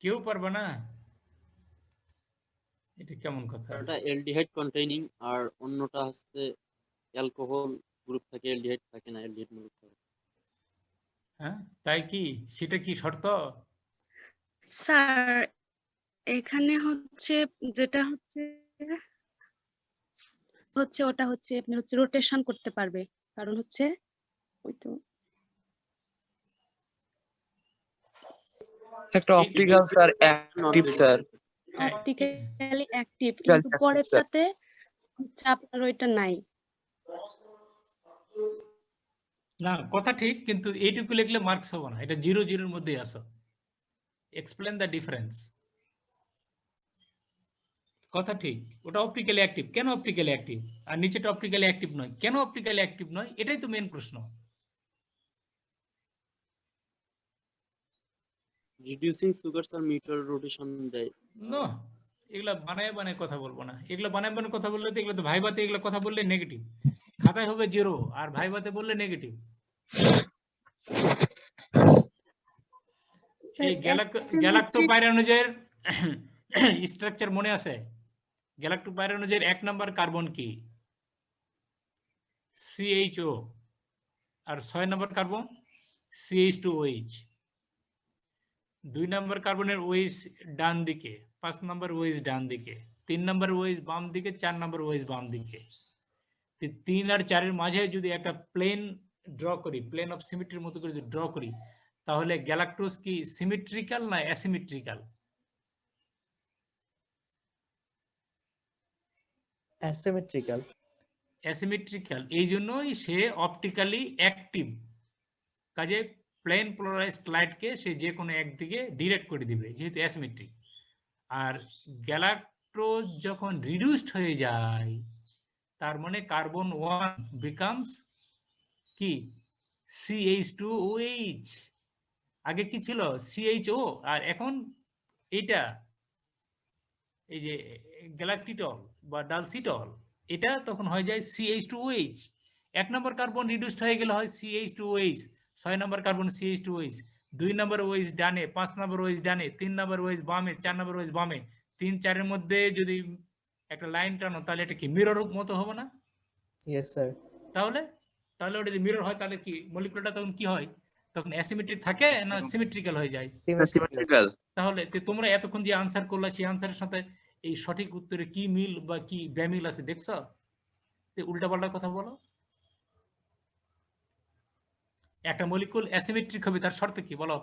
কেউ পারবে না, এটা কেমন কথা? ওটা অ্যালডিহাইড কন্টেইনিং আর অন্যটা হচ্ছে অ্যালকোহল গ্রুপ থাকে, অ্যালডিহাইড থাকে না, অ্যালডিহাইড গ্রুপ থাকে। হ্যাঁ, তাই কি সেটা কি শর্ত? স্যার এখানে হচ্ছে যেটা হচ্ছে হচ্ছে ওটা হচ্ছে আপনি হচ্ছে রোটেশন করতে পারবে, কারণ হচ্ছে ওই তো একটা অপটিক্যাল স্যার অ্যাক্টিভ স্যার, হ্যাঁ, অপটিক্যালি অ্যাক্টিভ, কিন্তু স্যার পরেরটাতে হচ্ছে আপনার ওইটা নাই। না কথা ঠিক, কিন্তু এইটুকু লিখলে মার্কস হবে না, এটা 0 0 মধ্যেই আসো। Explain the difference. কথা ঠিক, ওটা অপটিক্যালি অ্যাক্টিভ, কেন অপটিক্যালি অ্যাক্টিভ? আর নিচেটা অপটিক্যালি অ্যাক্টিভ নয়, কেন অপটিক্যালি অ্যাক্টিভ নয়? এটাই তো মেন প্রশ্ন। রিডিউসিং সুগারস আর মিউচুয়াল রোটেশন দেয়। না, এগুলা বানায় বানায় কথা বলবো না। এগুলা বানায় বানায় কথা বললে তো, এগুলো তো ভাইভাতে এগুলো কথা বললে নেগেটিভ, খাতায় হবে 0 আর ভাইভাতে বললে নেগেটিভ। এই গ্যালাক্টোপাইরানোজের স্ট্রাকচার মনে আছে? গ্যালাক্টোপাইরানোজের 1 নম্বর কার্বন কি? CHO। আর 6 নম্বর কার্বন CH2OH। 2 নম্বর কার্বনের OH ডান দিকে, 5 নম্বর OH ডান দিকে, 3 নম্বর OH বাম দিকে, 4 নম্বর OH বাম দিকে। 3 আর 4 এর মাঝে যদি একটা প্লেন ড্র করি, প্লেন অফ সিমেট্রির মতো করে যদি ড্র করি, তাহলে গ্যালাক্টোজ কি সিমেট্রিক্যাল না অ্যাসিমেট্রিক্যাল? অ্যাসিমেট্রিক্যাল। অ্যাসিমেট্রিক্যাল, এই জন্যই সে অপটিক্যালি অ্যাক্টিভ। কাজে প্লেন পোলারাইজড লাইটকে সে যে কোনো একদিকে ডিরেক্ট করে দিবে, যেহেতু অ্যাসিমেট্রিক। আর গ্যালাক্টোজ যখন রিডিউসড হয়ে যায়, তার মানে কার্বন 1 বিকামস কি? CH2OH। আগে কি ছিল? CHO। আর এখন এটা, এই যে গ্যালাক্টিটল বা ডালসিটল, এটা তখন হয়ে যায় CH2OH। 1 নম্বর কার্বন রিডিউসড হয়ে গেলে হয় CH2OH, 6 নম্বর কার্বন CH2OH, 2 নম্বর OH ডানে, 5 নম্বর OH ডানে, 3 নম্বর OH বামে, 4 নম্বর OH বামে। 3 4 এর মধ্যে যদি একটা লাইন টানো, তাহলে এটা কি মিরর মতো হবে না? Yes sir. তাহলে তাহলে ওটা যদি মিরর হয়, তাহলে কি মলিকুলটা তখন কি হয়? তখন অ্যাসিমেট্রিক থাকে না সিমেট্রিক্যাল হয়ে যায়? সিমেট্রিক্যাল। তাহলে তোমরা এতক্ষণ যে আনসার করলা, সেই আনসারের সাথে এই সঠিক উত্তরে কি মিল বা কি ব্যামিল আছে দেখছ? উল্টাপাল্টা কথা বলো। একটা মলিকুল অ্যাসিমেট্রিক হবে, তার শর্ত কি বলো?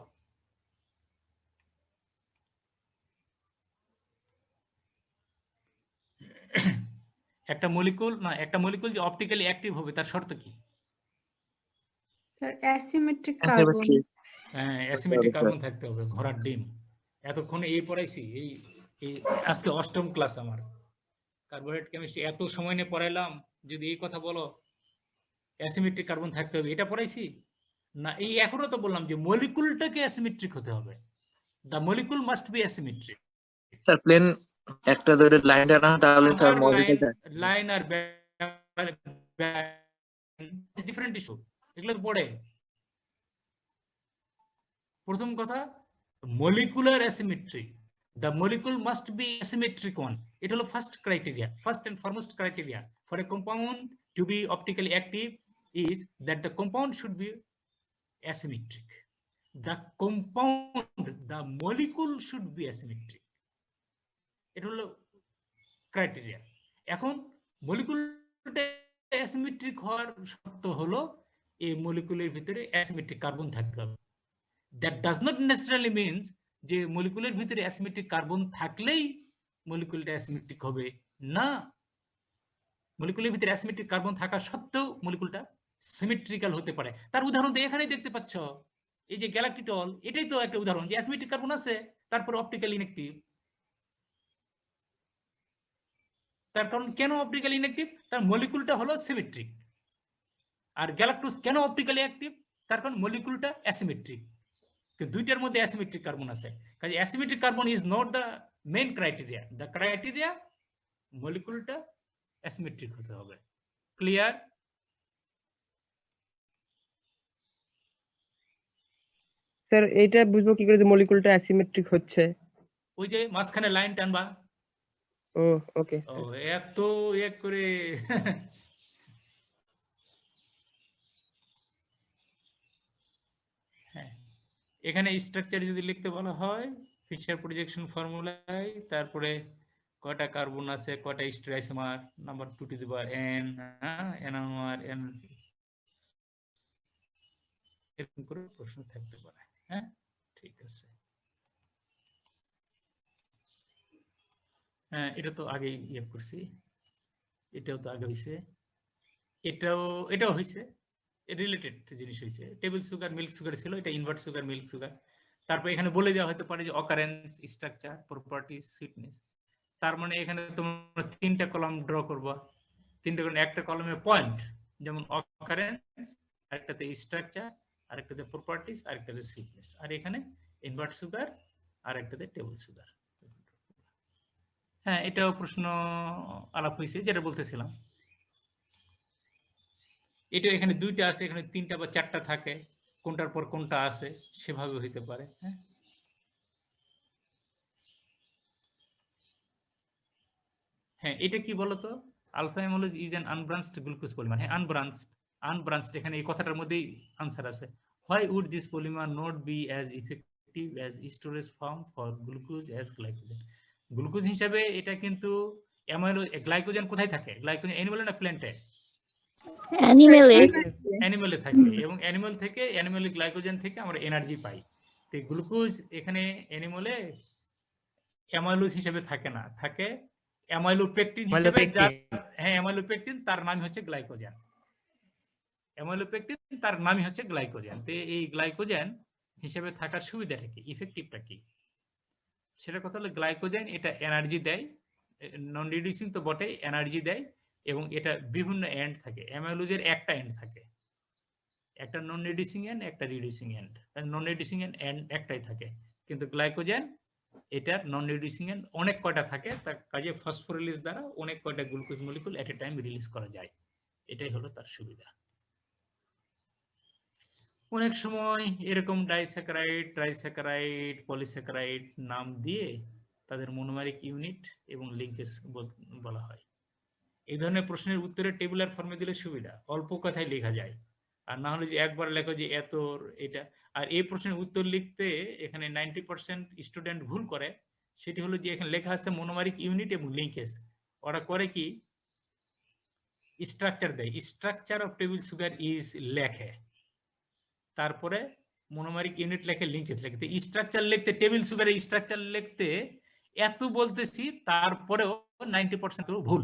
একটা মলিকুল যে অপটিক্যালি অ্যাক্টিভ হবে, তার শর্ত কি? Sir asymmetric carbon. হ্যাঁ, অ্যাসিমেট্রিক কার্বন থাকতে হবে, ঘোড়ার ডিম। এতক্ষণে এই পড়াইছি, এই আজকে 8ম ক্লাস আমার কার্বোহাইড্রেট কেমিস্ট্রি, এত সময় নিয়ে পড়াইলাম, যদি এই কথা বলো অ্যাসিমেট্রিক কার্বন থাকতে হবে, এটা পড়াইছি না? এই এখনো তো বললাম যে মলিকুলটাকে অ্যাসিমেট্রিক হতে হবে, the molecule must be asymmetric. Sir plane একটা ধরে লাইন টানা, তাহলে স্যার মলিকুলটা লাইন আর ডিফারেন্ট ইস্যু, এগুলো তো পড়ে। প্রথম কথা, molecular asymmetry, the molecule must be asymmetric one. এটা হলো first criteria, first and foremost criteria for a compound to be optically active is that the compound should be asymmetric. The molecule should be asymmetric. এটা হলো criteria. এখন মলিকুলটা asymmetric হওয়ার শর্ত হলো এই মলিকুলের ভিতরে অ্যাসিমেট্রিক কার্বন থাকতে হবে। That does not necessarily means যে মলিকুলের ভিতরে অ্যাসিমেট্রিক কার্বন থাকলেই মলিকুলটা অ্যাসিমেট্রিক হবে না। মলিকুলের ভিতরে অ্যাসিমেট্রিক কার্বন থাকা সত্ত্বেও মলিকুলটা সিমেট্রিক্যাল হতে পারে। তার উদাহরণ তো এখানেই দেখতে পাচ্ছ, এই যে গ্যালাক্টিটল, এটাই তো একটা উদাহরণ যে অ্যাসিমেট্রিক কার্বন আছে, তারপর অপটিক্যালি ইনঅ্যাক্টিভ। তার কারণ কেন অপটিক্যালি ইনঅ্যাক্টিভ? তার মলিকুলটা হলো সিমেট্রিক। আর গ্যালাক্টোজ কেন অপটিক্যালি অ্যাক্টিভ? তার কারণ মলিকুলটা অ্যাসিমেট্রিক। দুইটার মধ্যে অ্যাসিমেট্রিক কার্বন আছে, কাজে asymmetric carbon is not the main criteria. The criteria মলিকুলটা অ্যাসিমেট্রিক হতে হবে। ক্লিয়ার? স্যার এটা বুঝবো কি করে যে মলিকুলটা অ্যাসিমেট্রিক হচ্ছে? ওই যে মাঝখানে লাইন টানবা। ও ওকে ও এত এক করে হ্যাঁ, এখানে স্ট্রাকচার যদি লিখতে বলা হয় ফিশার প্রজেকশন ফর্মুলায়, তারপরে কয়টা কার্বন আছে, কয়টা stereoisomer, number 2 to the power n, nr n, এরকম করে প্রশ্ন থাকতে পারে। হ্যাঁ, ঠিক আছে। হ্যাঁ, এটা তো আগেই ইয়ে করছি, এটাও তো আগে হয়েছে, এটাও হয়েছে, রিলেটেড জিনিস হয়েছে। টেবিল সুগার মিল্ক সুগার ছিল, এটা ইনভার্ট সুগার মিল্ক সুগার। তারপর এখানে বলে দেওয়া হতে পারে যে অকারেন্স, স্ট্রাকচার, প্রপার্টিজ, সুইটনেস। তার মানে এখানে তোমরা 3টা কলাম ড্র করবা, 3টা কলাম, একটা কলামে পয়েন্ট, যেমন অকারেন্স, আরেকটাতে স্ট্রাকচার, আরেকটাতে প্রপার্টিজ, আরেকটাতে সুইটনেস, আর এখানে ইনভার্ট সুগার, আরেকটাতে টেবিল সুগার। হ্যাঁ, এটাও প্রশ্ন আলাপ হয়েছে, যেটা বলতেছিলাম। এটা এখানে 2টা আছে, এখানে 3টা বা 4টা থাকে, কোনটার পর কোনটা আছে সেভাবে হইতে পারে। হ্যাঁ, হ্যাঁ, এটা কি বলতো, alpha amylose is an unbranched glucose polymer. হ্যাঁ, আনব্রাঞ্চড, এখানে এই কথাটার মধ্যেই আনসার আছে। Why would this polymer not be as effective as storage form for glucose as glycogen? Glucose হিসাবে এটা কিন্তু গ্লাইকোজেন কোথায় থাকে? গ্লাইকোজেন অ্যানিমালে না প্ল্যান্টে? অ্যানিমালে থাকে, এবং অ্যানিমাল গ্লাইকোজেন থেকে আমরা এনার্জি পাই। তো গ্লুকোজ এখানে অ্যানিমালে অ্যামাইলোজ হিসেবে থাকে না, থাকে অ্যামাইলোপেকটিন হিসেবে। হ্যাঁ, অ্যামাইলোপেকটিন, তার নাম হচ্ছে গ্লাইকোজেন। অ্যামাইলোপেকটিন তার নামই হচ্ছে গ্লাইকোজেন। তো এই গ্লাইকোজেন হিসেবে থাকার সুবিধাটা কি, ইফেক্টিভটা কি, সেটা কথা হলো গ্লাইকোজেন এটা এনার্জি দেয়, নন রিডিউসিং তো বটে, এনার্জি দেয়, এবং এটা বিভিন্ন এন্ড থাকে। অ্যামাইলোজের একটা এন্ড থাকে, একটা নন রিডিউসিং এন্ড, একটা reducing end. Non reducing end একটাই থাকে, কিন্তু গ্লাইকোজেন এটার নন রিডিউসিং এন্ড অনেক কয়টা থাকে, তার কাজে ফসফোরিলিজ দ্বারা অনেক কয়টা গ্লুকোজ মলিকুল এট এ টাইম রিলিজ করা যায়। এটাই হলো তার সুবিধা। অনেক সময় এরকম ডাইস্যাকারাইড, ট্রাইস্যাকারাইড, পলিস্যাকারাইড নাম দিয়ে তাদের মনোমারিক ইউনিট এবং লিঙ্কেজ বলা হয়। এই ধরনের প্রশ্নের উত্তরে টেবুলার ফর্মে দিলে সুবিধা, অল্প কথায় লেখা যায়। আর না হলে যে একবার লেখো যে এত এটা। আর এই প্রশ্নের উত্তর লিখতে এখানে 90% স্টুডেন্ট ভুল করে, সেটি হলো যে এখানে লেখা আছে মনোমারিক ইউনিট এবং লিঙ্কেজ। ওরা করে কি, স্ট্রাকচার দেয়, structure of table sugar is লেখে, তারপরে মনোমারিক ইউনিট লেখে, লিঙ্কেজ লেখে। স্ট্রাকচার লিখতে, টেবিল সুগারের স্ট্রাকচার লিখতে এত বলতেছি, তারপরেও 90% ভুল।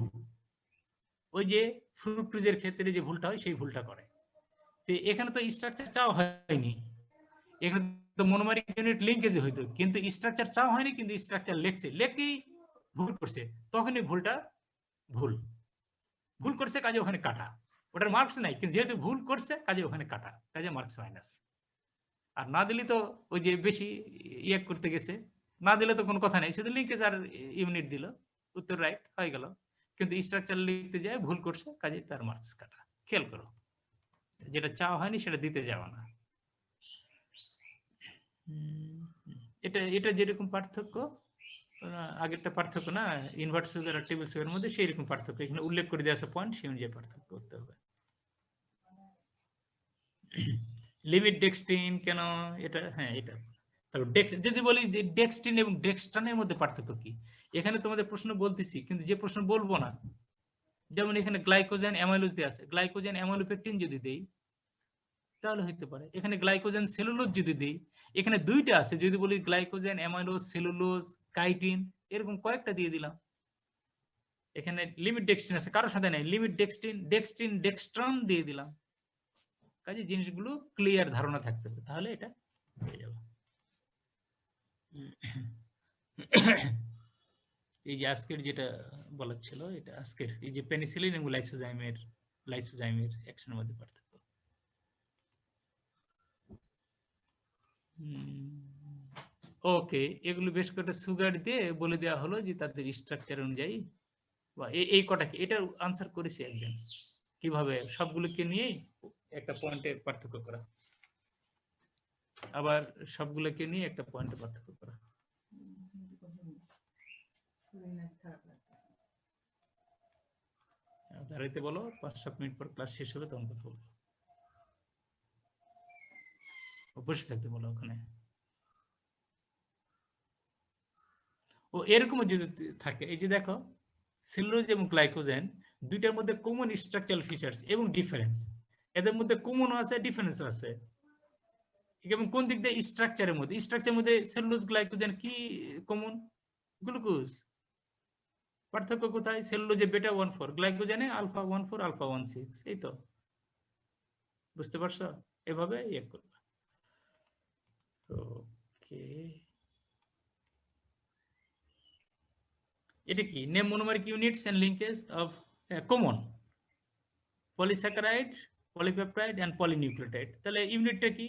ওই যে ফ্রুক্টোজের ক্ষেত্রে যে ভুলটা হয় সেই ভুলটা করে। তো এখানে তো স্ট্রাকচার চাও হয়নি, এখানে তো মনোমারিক ইউনিট লিঙ্কেজ হইতো, কিন্তু স্ট্রাকচার চাও হয়নি, কিন্তু স্ট্রাকচার লেখছে, লেখেই ভুল করছে, তখনই ভুলটা ভুল করছে, কাজে ওখানে কাটা। ওটার মার্কস নাই, কিন্তু যেহেতু ভুল করছে কাজে ওখানে কাটা, কাজে মার্কস মাইনাস। আর না দিলে তো ওই যে বেশি ইয়ে করতে গেছে, না দিলে তো কোনো কথা নেই, শুধু লিঙ্কেজ আর ইউনিট দিল, উত্তর রাইট হয়ে গেল। কিন্তু স্ট্রাকচার লিখতে যায় ভুল করছে, কাজে তার মার্কস কাটা। খেয়াল করো, যেটা চাওয়া হয়নি সেটা দিতে যাওয়া না। এটা যেরকম পার্থক্য, আগেরটা পার্থক্য না, ইনভার্ট সুগার আর টেবিল সুগারের মধ্যে সেই রকম পার্থক্য এখানে উল্লেখ করে দেওয়া আছে পয়েন্ট, সেই অনুযায়ী পার্থক্য করতে হবে। লিমিট ডেক্সট্রিন কেন এটা, হ্যাঁ এটা। তারপর যদি বলি যে ডেক্সট্রিন এবং ডেক্সট্রানের মধ্যে পার্থক্য কি, এখানে তোমাদের প্রশ্ন বলতেছি, কিন্তু যে প্রশ্ন বলবো না, যেমন এখানে গ্লাইকোজেন অ্যামাইলোজ দেওয়া আছে, গ্লাইকোজেন অ্যামাইলোপেকটিন যদি দেই তাহলে হইতে পারে। এখানে গ্লাইকোজেন সেলুলোজ যদি দেই, এখানে 2টা আছে, যদি বলি গ্লাইকোজেন অ্যামাইলোজ সেলুলোজ কাইটিন, এরকম কয়েকটা দিয়ে দিলাম। এখানে লিমিট ডেক্সট্রিন আছে, কারোর সাথে নাই, লিমিট ডেক্সট্রিন ডেক্সট্রন দিয়ে দিলাম। কাজে জিনিসগুলো ক্লিয়ার ধারণা থাকতে হবে, তাহলে এটা হয়ে যাবে। এই যে আজকের যেটা বলার ছিল, এটা আজকের এই যে পেনিসিলিন এবং লাইসোজাইমের অ্যাকশনের মধ্যে পার্থক্য। ওকে, এগুলো বেশ কয়েকটা সুগার দিয়ে বলে দেওয়া হলো যে তাদের স্ট্রাকচার অনুযায়ী, বা এই কটাকে, এটা আনসার করেছি একজন, কিভাবে সবগুলোকে নিয়ে একটা পয়েন্টে পার্থক্য করা, আবার সবগুলোকে নিয়ে একটা পয়েন্টে পার্থক্য করা। দাঁড়াইতে বলো, 5-7 মিনিট পর ক্লাস শেষ হবে, তখন কথা বলবো। বসে থাকতে বলো ওখানে। ও এরকমও যদি থাকে, এই যে দেখো সেলুলোজ এবং গ্লাইকোজেন দুইটার মধ্যে কমন স্ট্রাকচারাল ফিচার্স এবং ডিফারেন্স, এদের মধ্যে কমনও আছে ডিফারেন্সও আছে। এবং কোন দিক দিয়ে স্ট্রাকচারের মধ্যে সেলুলোজ গ্লাইকোজেন কি কমন? গ্লুকোজ। পার্থক্য কোথায়? সেলুলোজে বেটা 1,4, গ্লাইকোজেনে আলফা 1,4 আলফা 1,6। এই তো, বুঝতে পারছো? এভাবে ইয়ে করবে। ওকে, এটা কি? Name monomeric units and linkage of common polysaccharide, polypeptide and polynucleotide. তাহলে ইউনিটটা কি?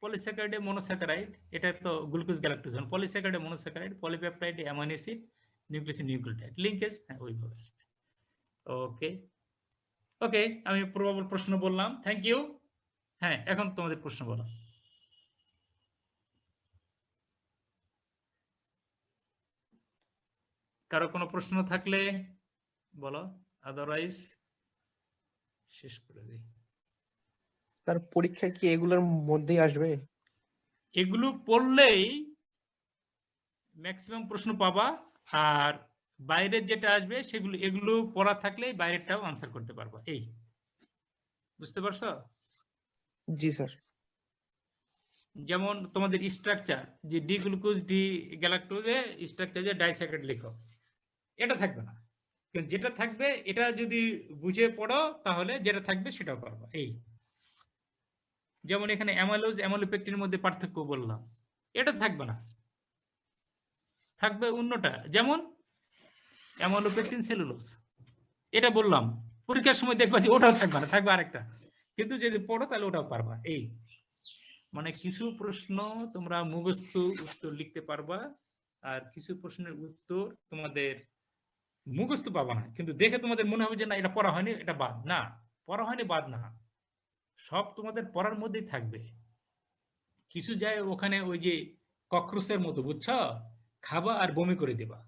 পলিস্যাকারাইডে মনোস্যাকারাইড, এটা তো গ্লুকোজ গ্যালাক্টোজ। পলিস্যাকারাইডে মনোস্যাকারাইড, পলিপেপটাইডে অ্যামাইনো অ্যাসিড, নিউক্লিয়াসে নিউক্লিওটাইড। লিঙ্কেজ হ্যাঁ ওইভাবে আসবে। ওকে ওকে, আমি প্রবাবল প্রশ্ন বললাম, থ্যাংক ইউ। হ্যাঁ, এখন তোমাদের প্রশ্ন বলো। কারো কোনো প্রশ্ন থাকলে বলো, আদারওয়াইজ শেষ করে দিই। স্যার পরীক্ষায় কি এগুলোর মধ্যেই আসবে? এগুলো পড়লেই ম্যাক্সিমাম প্রশ্ন পাবা, আর বাইরের যেটা আসবে সেগুলো, এগুলো পড়া থাকলেই বাইরেরটাও আনসার করতে পারবা। এই বুঝতে পারছো? জি স্যার। যেমন তোমাদের স্ট্রাকচার, যে ডি গ্লুকোজ ডি গ্যালাক্টোজে স্ট্রাকচার যে ডাইস্যাকারাইড লিখো, এটা থাকবে না, কিন্তু যেটা থাকবে এটা যদি বুঝে পড়ো তাহলে যেটা থাকবে সেটাও পারবা। এই যেমন এখানে অ্যামাইলোজ অ্যামাইলোপেকটিনের মধ্যে পার্থক্য বললাম, এটা থাকবে না, থাকবে অন্যটা। যেমন অ্যামাইলোপেকটিন সেলুলোজ, এটা বললাম, পরীক্ষার সময় দেখবা যে ওটাও থাকবে না, থাকবে আরেকটা, কিন্তু যদি পড়ো তাহলে ওটাও পারবা। এই মানে কিছু প্রশ্ন তোমরা মুখস্থ উত্তর লিখতে পারবা, আর কিছু প্রশ্নের উত্তর তোমাদের মুখস্থ পাবা না, কিন্তু দেখে তোমাদের মনে হবে যে না এটা পড়া হয়নি, এটা বাদ। না, পড়া হয়নি বাদ না, সব তোমাদের পড়ার মধ্যেই থাকবে। কিছু যায় ওখানে ওই যে ককরোচের মতো, বুঝছো, খাবা আর বমি করে দেবা।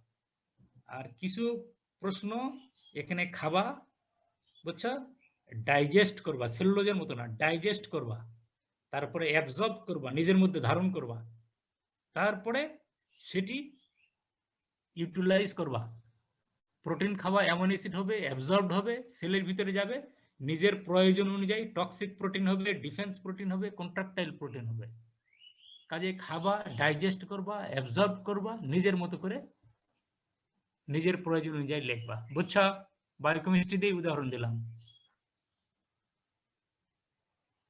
আর কিছু প্রশ্ন এখানে খাবা, বুঝছো, ডাইজেস্ট করবা, সেলুলোজের মতো না, ডাইজেস্ট করবা, তারপরে অ্যাবজর্ব করবা, নিজের মধ্যে ধারণ করবা, তারপরে সেটি ইউটিলাইজ করবা। প্রোটিন খাওয়া, অ্যামিনো অ্যাসিড হবে, অ্যাবজর্বড হবে, সেলের ভিতরে যাবে, নিজের প্রয়োজন অনুযায়ী টক্সিক প্রোটিন হবে, ডিফেন্স প্রোটিন হবে, কন্ট্রাকটাইল প্রোটিন হবে। কাজে খাবা, ডাইজেস্ট করবা, অ্যাবজর্ব করবা, নিজের মতো করে নিজের প্রয়োজন অনুযায়ী লিখবা। বুঝছো? বায়োকেমিস্ট্রি দিয়ে উদাহরণ দিলাম।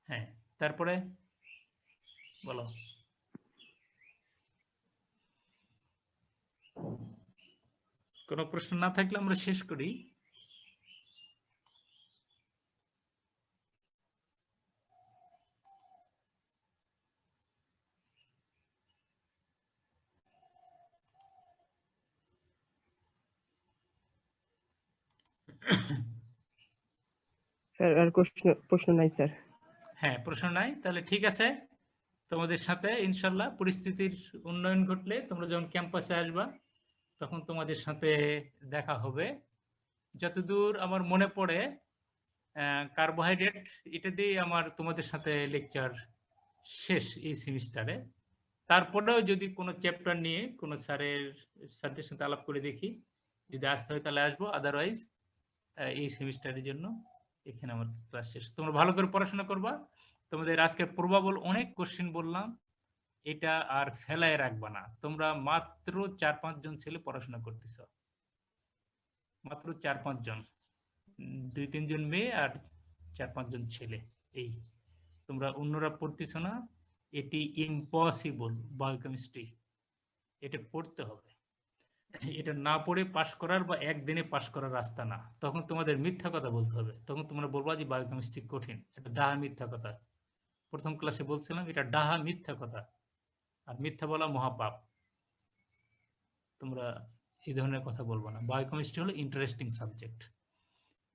হ্যাঁ, তারপরে বলো। কোনো প্রশ্ন না থাকলে আমরা শেষ করি। স্যার আর প্রশ্ন নাই স্যার। হ্যাঁ, প্রশ্ন নাই, তাহলে ঠিক আছে। তোমাদের সাথে ইনশাল্লাহ পরিস্থিতির উন্নয়ন ঘটলে তোমরা যখন ক্যাম্পাসে আসবা তখন তোমাদের সাথে দেখা হবে। যতদূর আমার মনে পড়ে কার্বোহাইড্রেট, এটা দিয়ে আমার তোমাদের সাথে লেকচার শেষ এই সেমিস্টারে। তারপরেও যদি কোনো চ্যাপ্টার নিয়ে কোনো স্যারদের সাথে আলাপ করে দেখি, যদি আসতে হয় তাহলে আসবো, আদারওয়াইজ এই সেমিস্টারের জন্য এখানে আমার ক্লাস শেষ। তোমরা ভালো করে পড়াশোনা করবা। তোমাদের আজকে প্রবাবল অনেক কোশ্চেন বললাম, এটা আর ফেলায় রাখবা না। তোমরা মাত্র 4-5 জন ছেলে পড়াশোনা করতেছ, মাত্র 4-5 জন, 2-3 জন মেয়ে আর 4-5 জন ছেলে। এই তোমরা অন্যরা পড়তেছ না, এটি ইম্পসিবল। বায়োকেমিস্ট্রি এটা পড়তে হবে, এটা না পড়ে পাশ করার বা একদিনে পাশ করার রাস্তা না। তখন তোমাদের মিথ্যা কথা বলতে হবে, তখন তোমরা বলবা যে বায়োকেমিস্ট্রি কঠিন। এটা ডাহা মিথ্যা কথা। প্রথম ক্লাসে বলছিলাম এটা ডাহা মিথ্যা কথা, আর মিথ্যা বলা মহাপাপ। তোমরা এই ধরনের কথা বলবো না। বায়োকেমিস্ট্রি হলো ইন্টারেস্টিং সাবজেক্ট।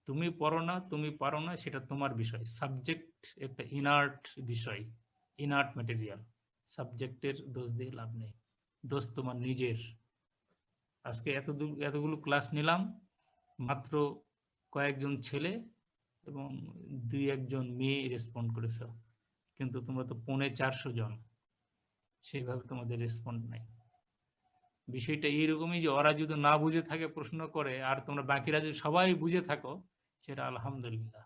তুমি পড়ো না, তুমি পারো না, সেটা তোমার বিষয়। সাবজেক্ট একটা ইনার্ট বিষয়, ইনার্ট ম্যাটেরিয়াল। সাবজেক্টের দোষ দিয়ে লাভ নেই, দোষ তোমার নিজের। আজকে এতগুলো ক্লাস নিলাম, মাত্র কয়েকজন ছেলে এবং 2-1 মেয়ে রেসপন্ড করেছ, কিন্তু তোমরা তো 450 জন, সেইভাবে তোমাদের রেসপন্ড নাই। বিষয়টা এইরকমই যে ওরা যদি না বুঝে থাকে প্রশ্ন করে, আর তোমরা বাকিরা যদি সবাই বুঝে থাকো, সেটা আলহামদুলিল্লাহ,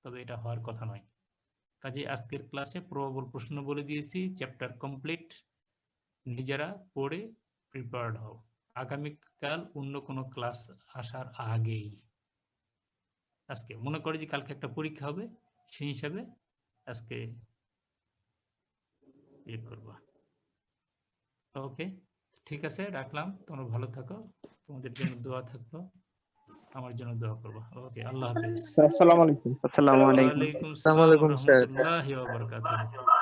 তবে এটা হওয়ার কথা নয়। কাজে আজকের ক্লাসে প্রবল প্রশ্ন বলে দিয়েছি, চ্যাপ্টার কমপ্লিট, নিজেরা পড়ে প্রিপেয়ার্ড হও আগামীকাল অন্য কোনো ক্লাস আসার আগেই। আজকে মনে করে যে কালকে একটা পরীক্ষা হবে, সেই হিসাবে আজকে ইয়ে করবো। ওকে, ঠিক আছে, রাখলাম। তোমরা ভালো থাকো, তোমাদের জন্য দোয়া থাকলো, আমার জন্য দোয়া করবো। ওকে, আল্লাহ হাফেজ। আসসালামু আলাইকুম। ওয়ালাইকুম আসসালাম ওয়া আসসালামু আলাইকুম স্যার। রাহমাতুল্লাহি ওয়া বারাকাতুহু।